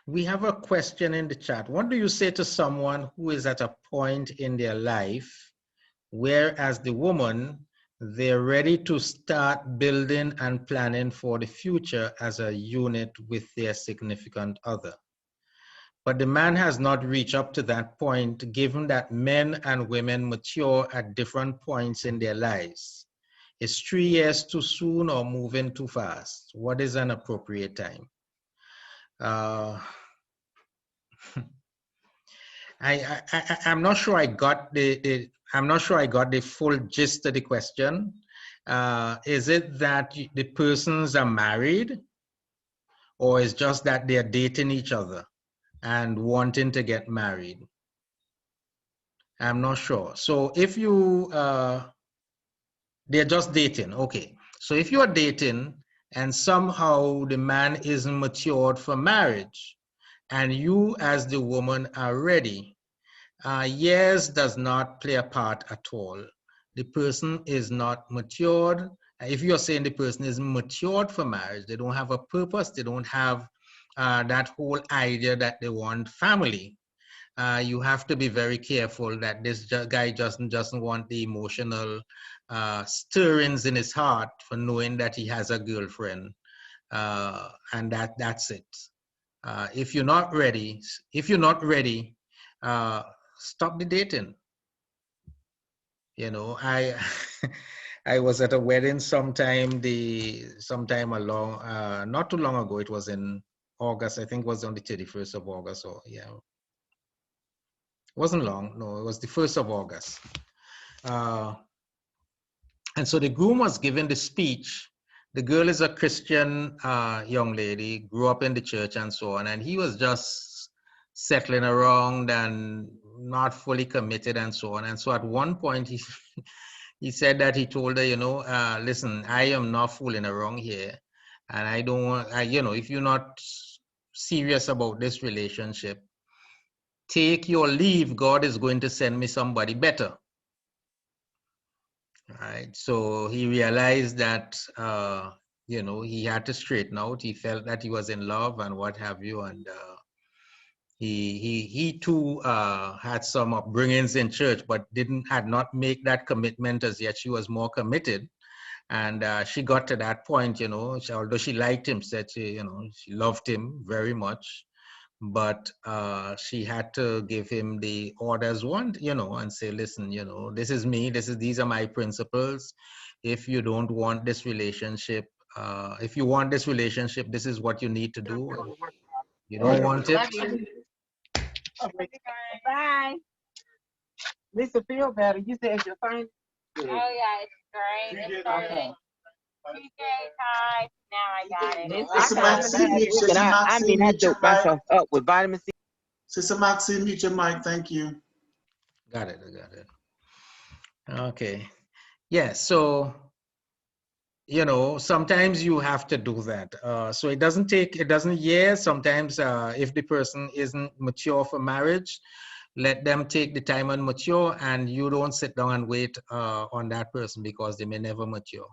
We have a question in the chat. What do you say to someone who is at a point in their life where, as the woman, they're ready to start building and planning for the future as a unit with their significant other, but the man has not reached up to that point, given that men and women mature at different points in their lives? Is 3 years too soon or moving too fast? What is an appropriate time? I'm not sure I got I'm not sure I got the full gist of the question. Is it that the persons are married, or is just that they're dating each other and wanting to get married? I'm not sure. So if you, they're just dating, okay. So if you are dating and somehow the man isn't matured for marriage and you as the woman are ready, years does not play a part at all. The person is not matured. If you're saying the person is matured for marriage, they don't have a purpose, they don't have that whole idea that they want family. You have to be very careful that this guy doesn't want the emotional stirrings in his heart for knowing that he has a girlfriend, and that's it. If you're not ready, stop the dating. You know, I was at a wedding sometime along, not too long ago. It was in August. I think it was on the 31st of August, or yeah. It wasn't long, no, it was the 1st of August. And so the groom was giving the speech. The girl is a Christian young lady, grew up in the church and so on, and he was just settling around and not fully committed and so on. And so at one point he said that he told her, you know, listen, I am not fooling around here, and I don't want, you know, if you're not serious about this relationship, take your leave. God is going to send me somebody better. Right. So he realized that, you know, he had to straighten out. He felt that he was in love and what have you. And he too had some upbringings in church, but had not made that commitment as yet. She was more committed. And she got to that point, you know, although she liked him, said she, you know, she loved him very much. But she had to give him the orders you know, and say, listen, you know, this is me, these are my principles. If you don't want this relationship, if you want this relationship, this is what you need to do. You don't want it. Bye. Lisa, feel better. You said you're fine. Oh yeah, it's great. It's okay. Hi. Now I got it. Sister Maxine, I mean, I dope myself up with vitamin C. Sister Maxine, mute your mic. Thank you. Got it. I got it. Okay. Yeah. So, you know, sometimes you have to do that. So it doesn't years. Sometimes if the person isn't mature for marriage, let them take the time and mature, and you don't sit down and wait on that person because they may never mature.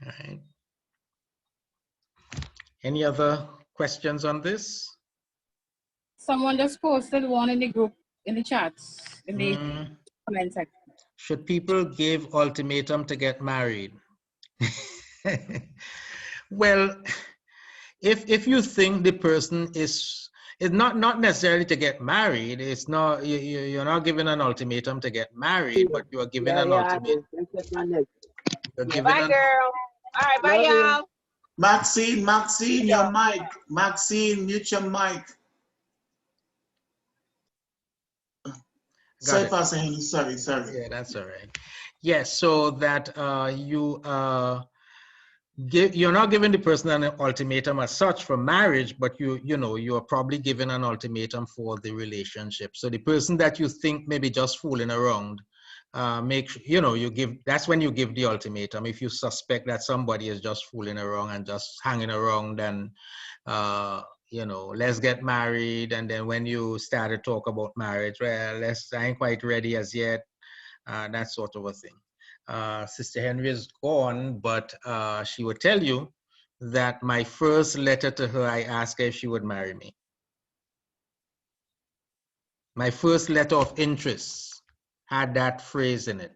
All right. Any other questions on this? Someone just posted one in the group, in the chats, in the comment section. Should people give ultimatum to get married? Well, if you think the person is not necessarily to get married, it's not, you're not giving an ultimatum to get married, but you are giving an ultimatum. Bye, girl. All right, bye, y'all. Maxine, your mic. Maxine, mute your mic. Sorry, Pastor Henry. Sorry. Yeah, that's all right. Yes, so that you're not giving the person an ultimatum as such for marriage, but you are probably giving an ultimatum for the relationship. So the person that you think maybe just fooling around, that's when you give the ultimatum. If you suspect that somebody is just fooling around and just hanging around, then let's get married. And then when you start to talk about marriage, well, I ain't quite ready as yet. That sort of a thing. Sister Henry is gone, but she would tell you that my first letter to her, I asked her if she would marry me. My first letter of interest had that phrase in it.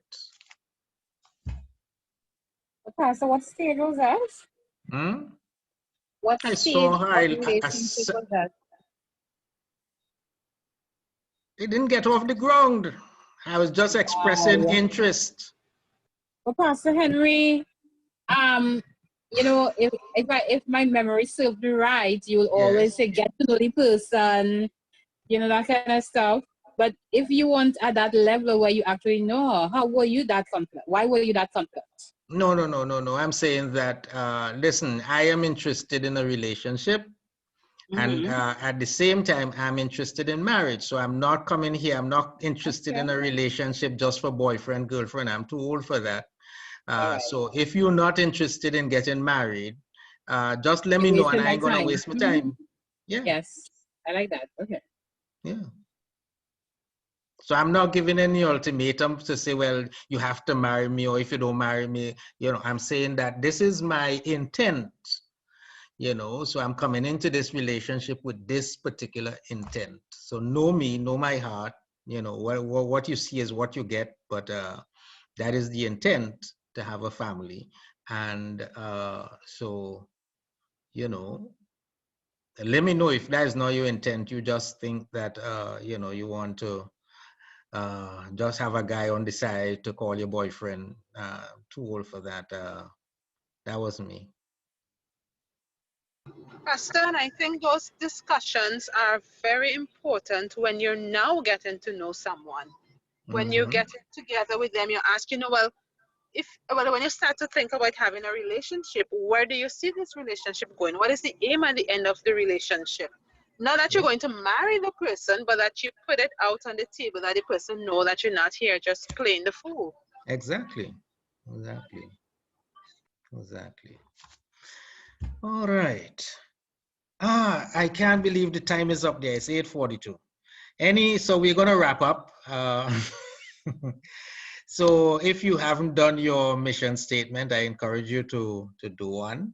Pastor, what stage was that? What I stage saw her. of relationship was that? It didn't get off the ground. I was just expressing interest. Well, Pastor Henry, if my memory serves me right, you will always say get to know the person, that kind of stuff. But if you weren't at that level where you actually know her, how were you that conflict? Why were you that conflict? No. I'm saying that, listen, I am interested in a relationship. And at the same time, I'm interested in marriage. So I'm not coming here. I'm not interested in a relationship just for boyfriend, girlfriend. I'm too old for that. So if you're not interested in getting married, just let me know and I ain't going to waste my time. Yeah. Yes, I like that. Okay. Yeah. So I'm not giving any ultimatum to say, well, you have to marry me, or if you don't marry me, I'm saying that this is my intent. So I'm coming into this relationship with this particular intent. So know me, know my heart, what you see is what you get, but that is the intent to have a family. And so, let me know if that is not your intent. You just think that, you want to just have a guy on the side to call your boyfriend. Too old for that. That wasn't me. Pastor, and I think those discussions are very important when you're now getting to know someone. When you're getting together with them, you're asking, when you start to think about having a relationship, where do you see this relationship going? What is the aim at the end of the relationship? Not that you're going to marry the person, but that you put it out on the table, that the person know that you're not here just playing the fool. Exactly. All right. I can't believe the time is up there. It's 8:42. So we're going to wrap up. So if you haven't done your mission statement, I encourage you to do one.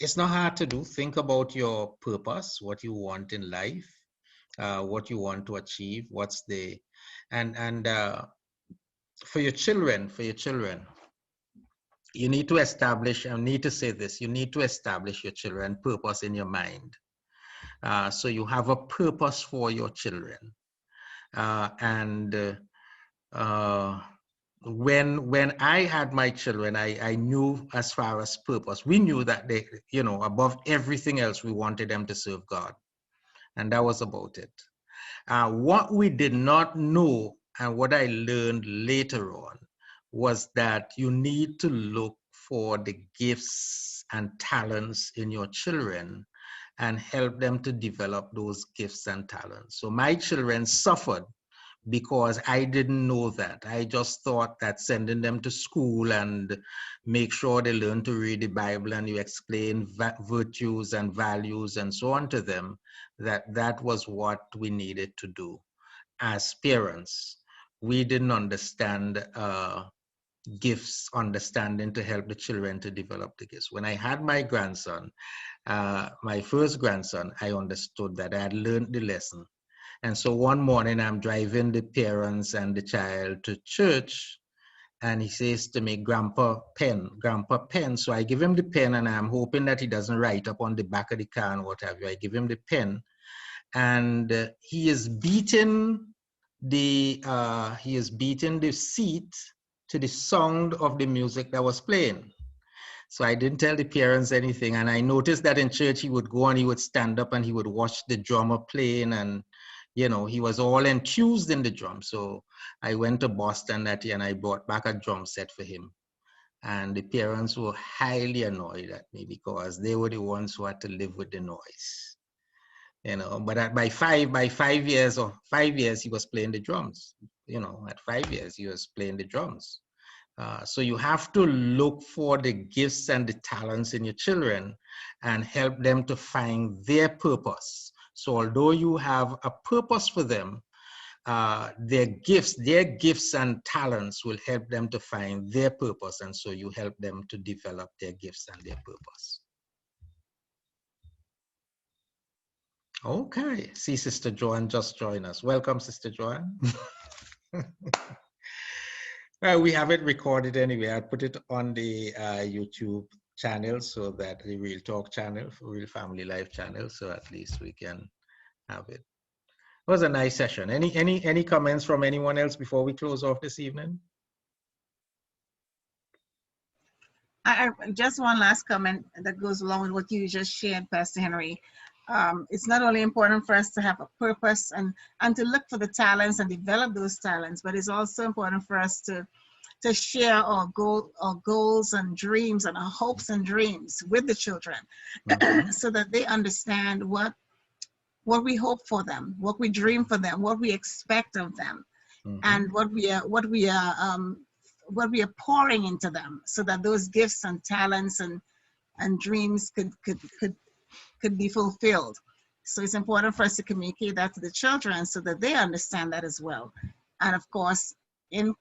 It's not hard to do. Think about your purpose, what you want in life, what you want to achieve, and for your children, you need to establish, I need to say this, you need to establish your children purpose in your mind. So you have a purpose for your children. When I had my children, I knew as far as purpose, we knew that they, above everything else, we wanted them to serve God. And that was about it. What we did not know, and what I learned later on, was that you need to look for the gifts and talents in your children and help them to develop those gifts and talents. So my children suffered because I didn't know that. I just thought that sending them to school and make sure they learn to read the Bible and you explain virtues and values and so on to them, that was what we needed to do. As parents, we didn't understand gifts, understanding to help the children to develop the gifts. When I had my grandson, my first grandson, I understood that I had learned the lesson. And so one morning I'm driving the parents and the child to church, and he says to me, Grandpa, pen. So I give him the pen, and I'm hoping that he doesn't write up on the back of the car and what have you. I give him the pen, and he is beating the seat to the sound of the music that was playing. So I didn't tell the parents anything. And I noticed that in church, he would go and he would stand up and he would watch the drummer playing, and he was all enthused in the drum. So I went to Boston that year and I brought back a drum set for him. And the parents were highly annoyed at me because they were the ones who had to live with the noise. You know, but by 5 years, he was playing the drums. You know, at 5 years, he was playing the drums. So you have to look for the gifts and the talents in your children and help them to find their purpose. So although you have a purpose for them, their gifts and talents will help them to find their purpose. And so you help them to develop their gifts and their purpose. Okay, see Sister Joanne just joined us. Welcome, Sister Joanne. Well, we have it recorded anyway. I put it on the YouTube channel, so that the Real Talk channel, Real Family Life channel, so at least we can have it. It was a nice session. Any comments from anyone else before we close off this evening? I just one last comment that goes along with what you just shared, Pastor Henry. It's not only important for us to have a purpose and to look for the talents and develop those talents, but it's also important for us to share our goals and dreams and our hopes and dreams with the children, so that they understand what we hope for them, what we dream for them, what we expect of them, and what we are pouring into them, so that those gifts and talents and dreams could be fulfilled. So it's important for us to communicate that to the children so that they understand that as well. And of course, in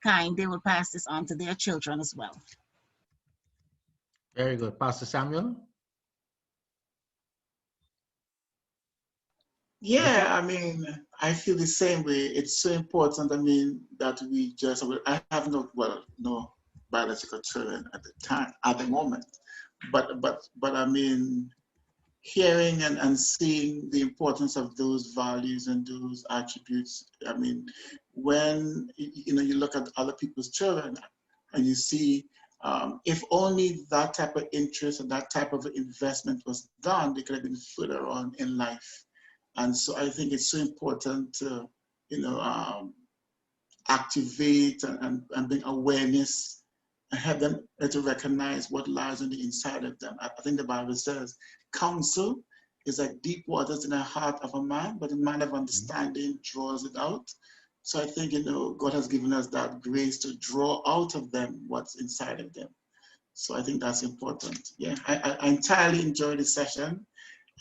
kind, they will pass this on to their children as well. Very good. Pastor Samuel? Yeah, I mean, I feel the same way. It's so important, I mean, that we just, I have no biological children at the moment, but I mean, hearing and seeing the importance of those values and those attributes. I mean, when you look at other people's children and you see, if only that type of interest and that type of investment was done, they could have been further on in life. And so I think it's so important to, activate and bring awareness and have them to recognize what lies on the inside of them. I think the Bible says, counsel is like deep waters in the heart of a man, but the man of understanding draws it out. So I think, God has given us that grace to draw out of them what's inside of them. So I think that's important. Yeah, I entirely enjoyed the session.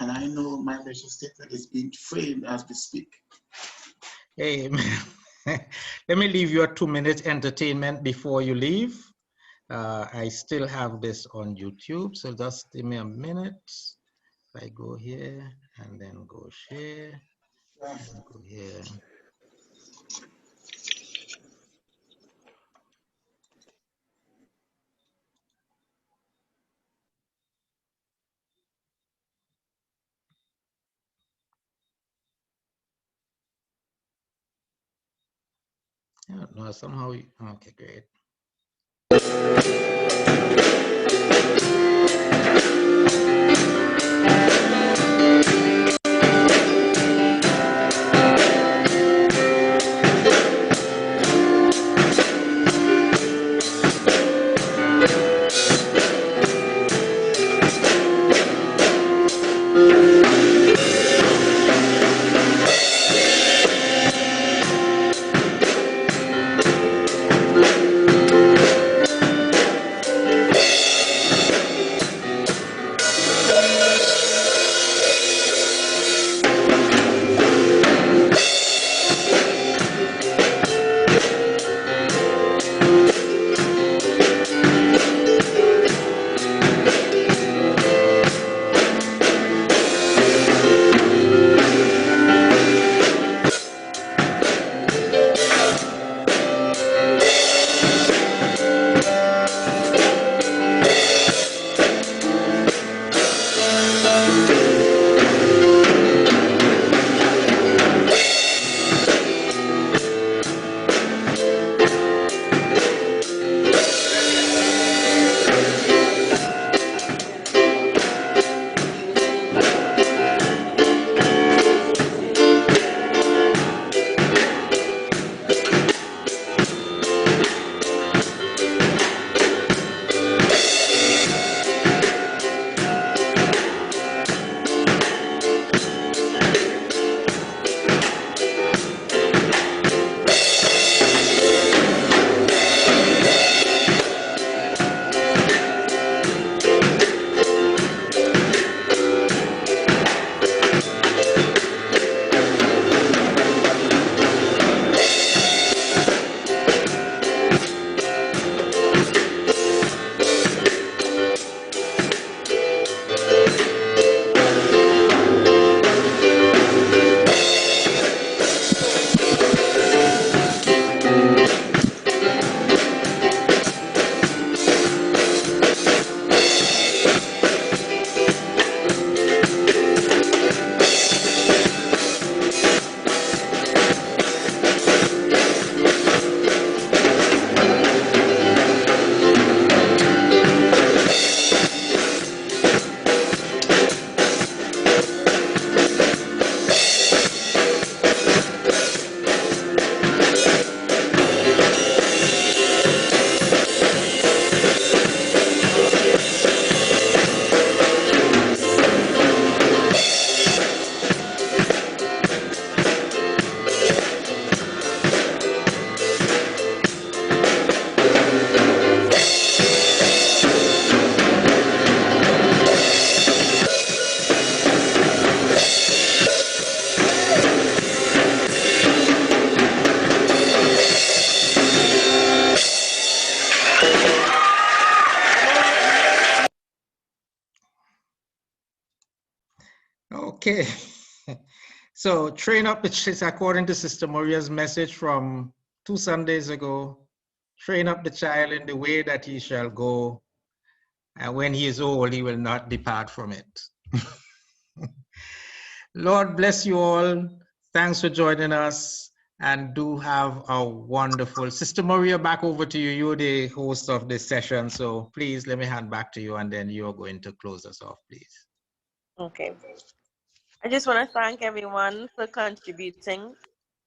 And I know my mission statement is being framed as we speak. Amen. Let me leave you a 2-minute entertainment before you leave. I still have this on YouTube, so just give me a minute. I go here and then go share, and go here. Yeah, no, somehow, okay, great. Okay. So train up, which is according to Sister Maria's message from 2 Sundays ago. Train up the child in the way that he shall go, and when he is old, he will not depart from it. Lord bless you all. Thanks for joining us, and do have a wonderful. Sister Maria, back over to you. You're the host of this session, so please let me hand back to you, and then you're going to close us off, please. Okay. I just want to thank everyone for contributing.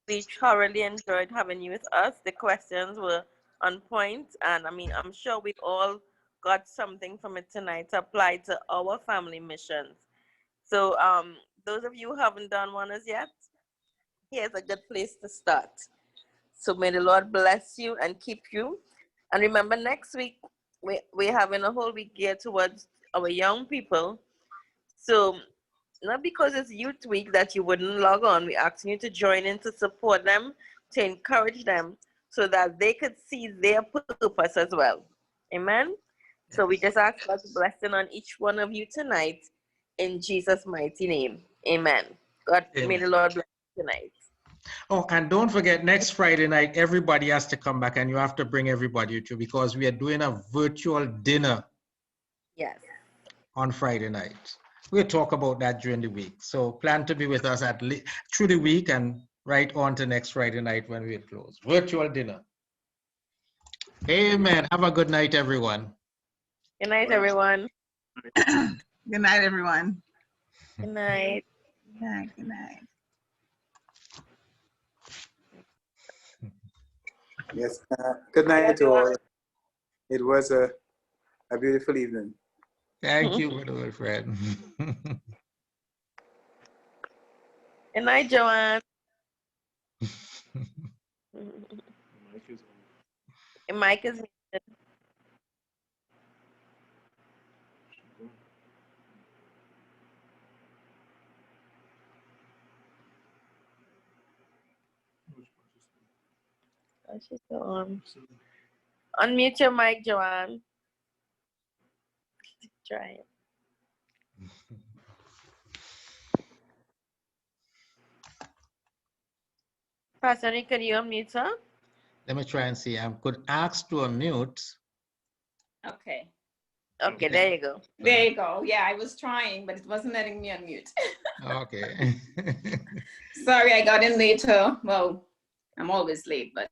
We thoroughly enjoyed having you with us. The questions were on point, and I mean, I'm sure we all got something from it tonight to apply to our family missions. So those of you who haven't done one as yet, here's a good place to start. So may the Lord bless you and keep you. And remember, next week, we're having a whole week geared towards our young people. So not because it's Youth Week that you wouldn't log on. We're asking you to join in to support them, to encourage them, so that they could see their purpose as well. Amen? So we just ask God's blessing on each one of you tonight in Jesus' mighty name. Amen. God, may the Lord bless you tonight. Oh, and don't forget, next Friday night, everybody has to come back, and you have to bring everybody to, because we are doing a virtual dinner. Yes. On Friday night. We'll talk about that during the week. So plan to be with us through the week and right on to next Friday night when we close. Virtual dinner. Amen. Have a good night, everyone. Good night, everyone. Good night, everyone. Good night. Good night. Good night. Yes. Good night to all. It was a beautiful evening. Thank you, my little friend. Good night, Joanne. Your mic is muted. Oh, she's still on. Unmute your mic, Joanne. Try it. Pastor Rick, can you unmute her? Let me try and see. I could ask to unmute. Okay. Okay, there you go. There you go. Yeah, I was trying, but it wasn't letting me unmute. Okay. Sorry, I got in later. Well, I'm always late, but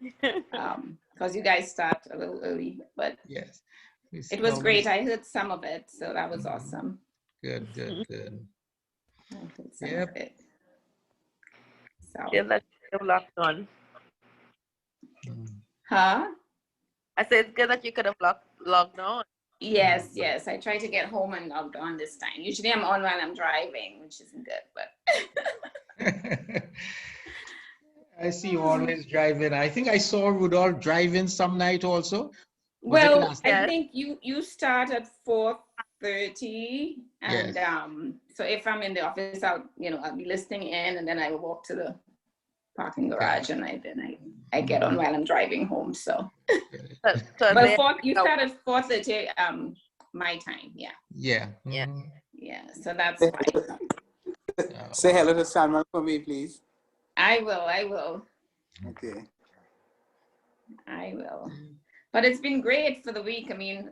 because you guys start a little early, but yes, it was great. I heard some of it, so that was awesome. Good, good, good. I heard some of it. So. Yeah, that's locked on. Huh? I said it's good that you could have logged on. Yes, yes. I tried to get home and logged on this time. Usually I'm on while I'm driving, which isn't good, but. I see you always driving. I think I saw Rudolph driving some night also. Well, I think you start at 4:30, and so if I'm in the office, I'll be listening in, and then I walk to the parking garage, and I get on while I'm driving home. So, but you start at 4:30 my time, yeah. Yeah. Yeah. So that's fine. Say hello to Salman for me, please. I will. Okay. I will. But it's been great for the week. I mean,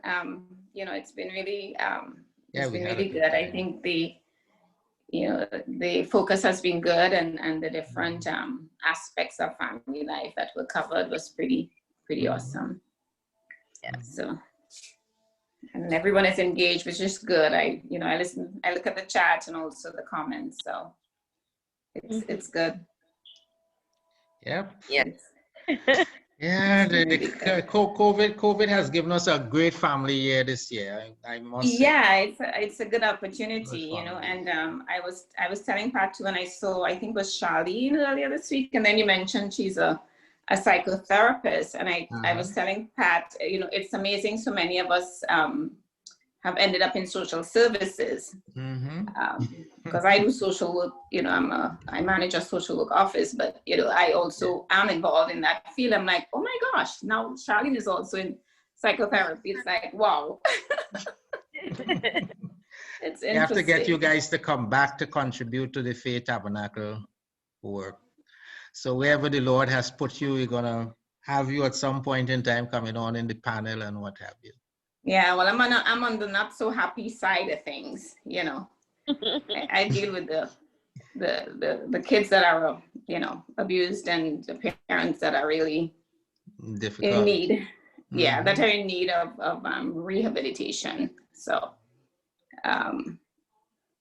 it's been really, good. I think the focus has been good, and the different aspects of family life that were covered was pretty awesome. Yeah. So, and everyone is engaged, which is good. I look at the chat and also the comments, so it's good. Yep. Yes. Yeah, COVID has given us a great family year this year. I must say. Yeah, it's a good opportunity, and I was telling Pat too, when I think it was Charlene earlier this week, and then you mentioned she's a psychotherapist, and I was telling Pat, it's amazing so many of us have ended up in social services. Because I do social work, I manage a social work office, but I also am involved in that field. I'm like, oh my gosh, now Charlene is also in psychotherapy. It's like, wow. It's We have to get you interesting. guys to come back to contribute to the Faith Tabernacle work. So wherever the Lord has put you, we're gonna have you at some point in time coming on in the panel and what have you. Yeah, well, I'm on the not so happy side of things, you know. I deal with the kids that are, you know, abused, and the parents that are really in Difficult. need. Yeah, that Mhm. are in need of rehabilitation. So,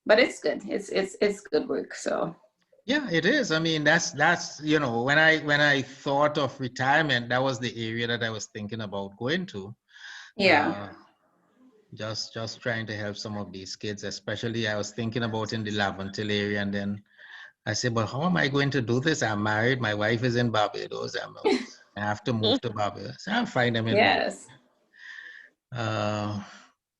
but it's good. It's good work. So. Yeah, it is. I mean, that's you know, when I thought of retirement, that was the area that I was thinking about going to. Yeah. Just trying to help some of these kids, especially I was thinking about in the Laventille area, and then I said, but how am I going to do this? I'm married. My wife is in Barbados. I have to move to Barbados. I'll find them in Barbados. Yes.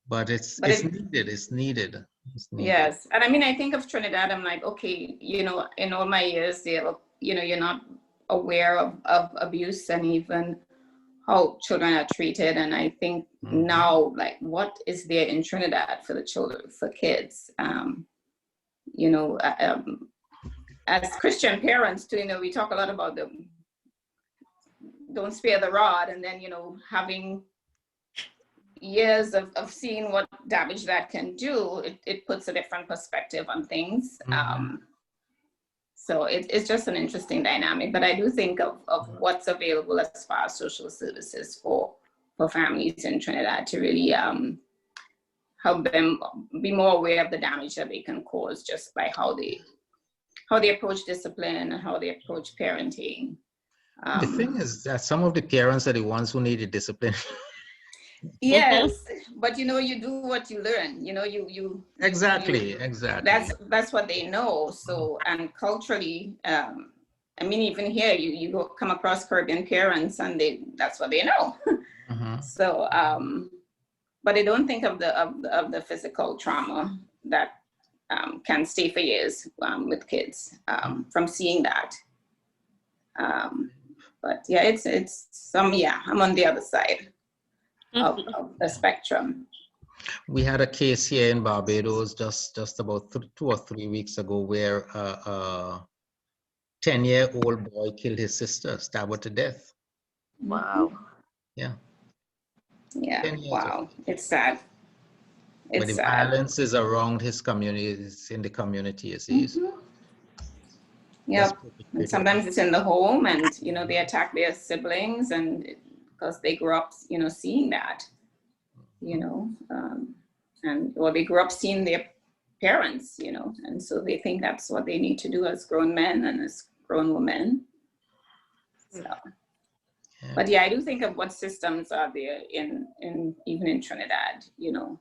But it's But needed. It's needed. It's needed. Yes, and I mean, I think of Trinidad. I'm like, okay, you know, in all my years there, you know, you're not aware of abuse and even how children are treated. And I think now, like, what is there in Trinidad for the children, for kids? You know, as Christian parents too, you know, we talk a lot about the don't spare the rod, and then, you know, having years of seeing what damage that can do, it puts a different perspective on things. So it's just an interesting dynamic. But I do think of what's available as far as social services for families in Trinidad to really help them be more aware of the damage that they can cause just by how they approach discipline and how they approach parenting. The thing is that some of the parents are the ones who need the discipline. Yes, but you know, you do what you learn. You know, you Exactly. That's what they know. So, and culturally, I mean, even here, you go come across Caribbean parents, and that's what they know. So, but they don't think of the physical trauma that can stay for years with kids from seeing that. But yeah, I'm on the other side of the spectrum. We had a case here in Barbados just about 2 or 3 weeks ago where a 10-year-old boy killed his sister, stabbed her to death. Wow. Yeah. Yeah. Wow. It's sad. But the violence is around his community, it's in the community, you see. Yeah. And sometimes it's in the home, and you know, they attack their siblings, and because they grew up, you know, seeing that, you know, or they grew up seeing their parents, you know, and so they think that's what they need to do as grown men and as grown women. So, but yeah, I do think of what systems are there in even in Trinidad, you know,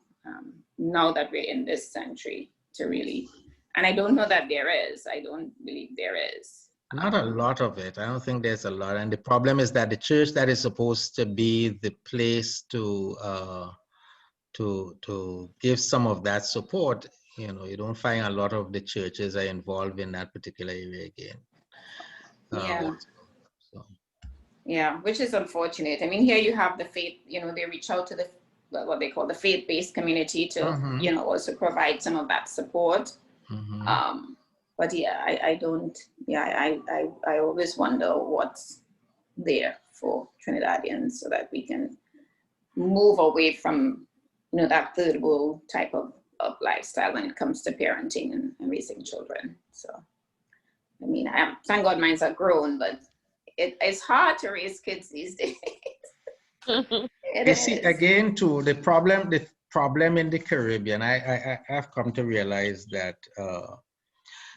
now that we're in this century to really, and I don't know that there is. I don't believe there is. Not a lot of it. I don't think there's a lot. And the problem is that the church that is supposed to be the place to give some of that support, you know, you don't find a lot of the churches are involved in that particular area again. Yeah. Yeah, which is unfortunate. I mean, here you have the faith, you know, they reach out to what they call the faith-based community to, you know, also provide some of that support. But yeah, I always wonder what's there for Trinidadians so that we can move away from, you know, that third world type of lifestyle when it comes to parenting and raising children. So, I mean, thank God mine are grown, but it's hard to raise kids these days. You see, again, too, the problem in the Caribbean, I have come to realize that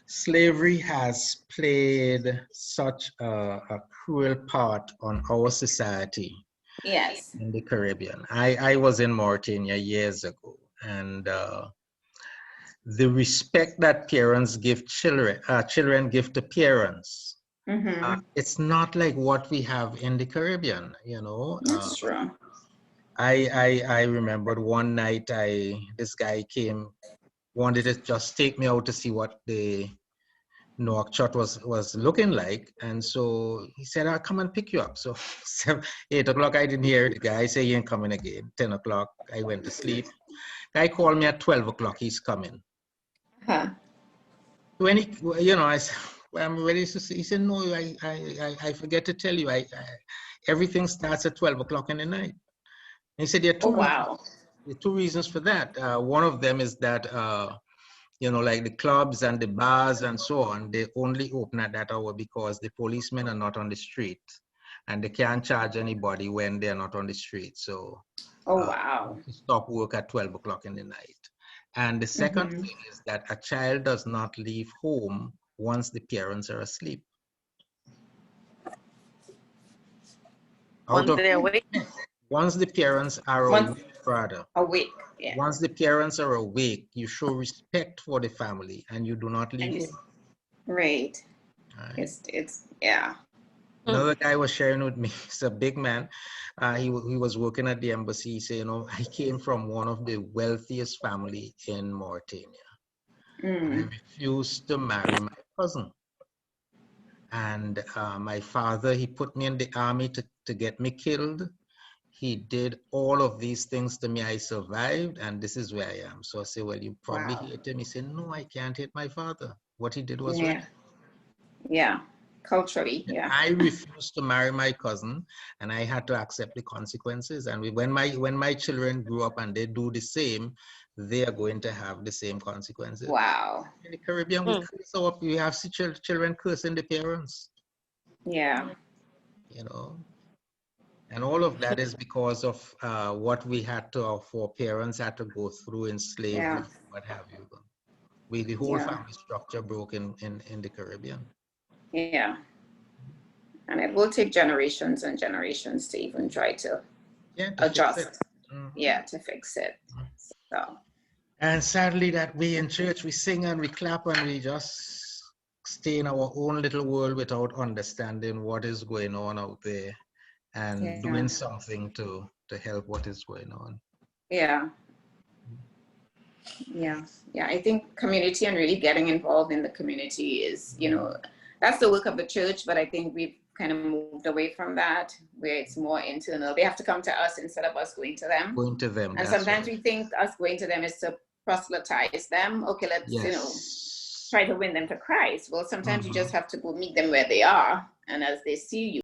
slavery has played such a cruel part on our society. Yes. In the Caribbean. I was in Mauritania years ago, and the respect that parents give children give to parents, it's not like what we have in the Caribbean, you know. That's true. I remembered one night this guy came, wanted to just take me out to see what the Nouakchott was looking like, and so he said, I'll come and pick you up. So 8 o'clock, I didn't hear the guy say he ain't coming again. 10 o'clock, I went to sleep. Guy called me at 12 o'clock. He's coming. Huh. When he, you know, I said, well, I'm ready to see. He said, no, I forget to tell you. Everything starts at 12 o'clock in the night. And he said, there are two reasons for that. One of them is that, you know, like the clubs and the bars and so on, they only open at that hour because the policemen are not on the street and they can't charge anybody when they're not on the street. So stop work at 12 o'clock in the night. And the second thing is that a child does not leave home once the parents are asleep. Once they're awake? Once the parents are awake, rather. Awake, yeah. Once the parents are awake, you show respect for the family and you do not leave home. Right. It's yeah. Another guy was sharing with me, he's a big man. He was working at the embassy. He said, you know, I came from one of the wealthiest family in Mauritania. I refused to marry my cousin. And my father, he put me in the army to get me killed. He did all of these things to me. I survived, and this is where I am. So I say, well, you probably hate him. He said, no, I can't hate my father. What he did was right. Yeah, culturally, yeah. I refused to marry my cousin, and I had to accept the consequences. And when my children grew up and they do the same, they are going to have the same consequences. Wow. In the Caribbean, we have children cursing the parents. Yeah. You know, and all of that is because of what we had to, our parents had to go through in slavery, what have you. The whole family structure broke in the Caribbean. Yeah. And it will take generations and generations to even try to adjust. Yeah, to fix it. So. And sadly that we in church, we sing and we clap and we just stay in our own little world without understanding what is going on out there and doing something to help what is going on. Yeah. Yeah. Yeah. I think community and really getting involved in the community is, you know, that's the work of the church, but I think we've kind of moved away from that, where it's more internal. They have to come to us instead of us going to them. Going to them. And sometimes we think us going to them is to proselytize them. Okay, let's, you know, try to win them to Christ. Well, sometimes you just have to go meet them where they are. And as they see you,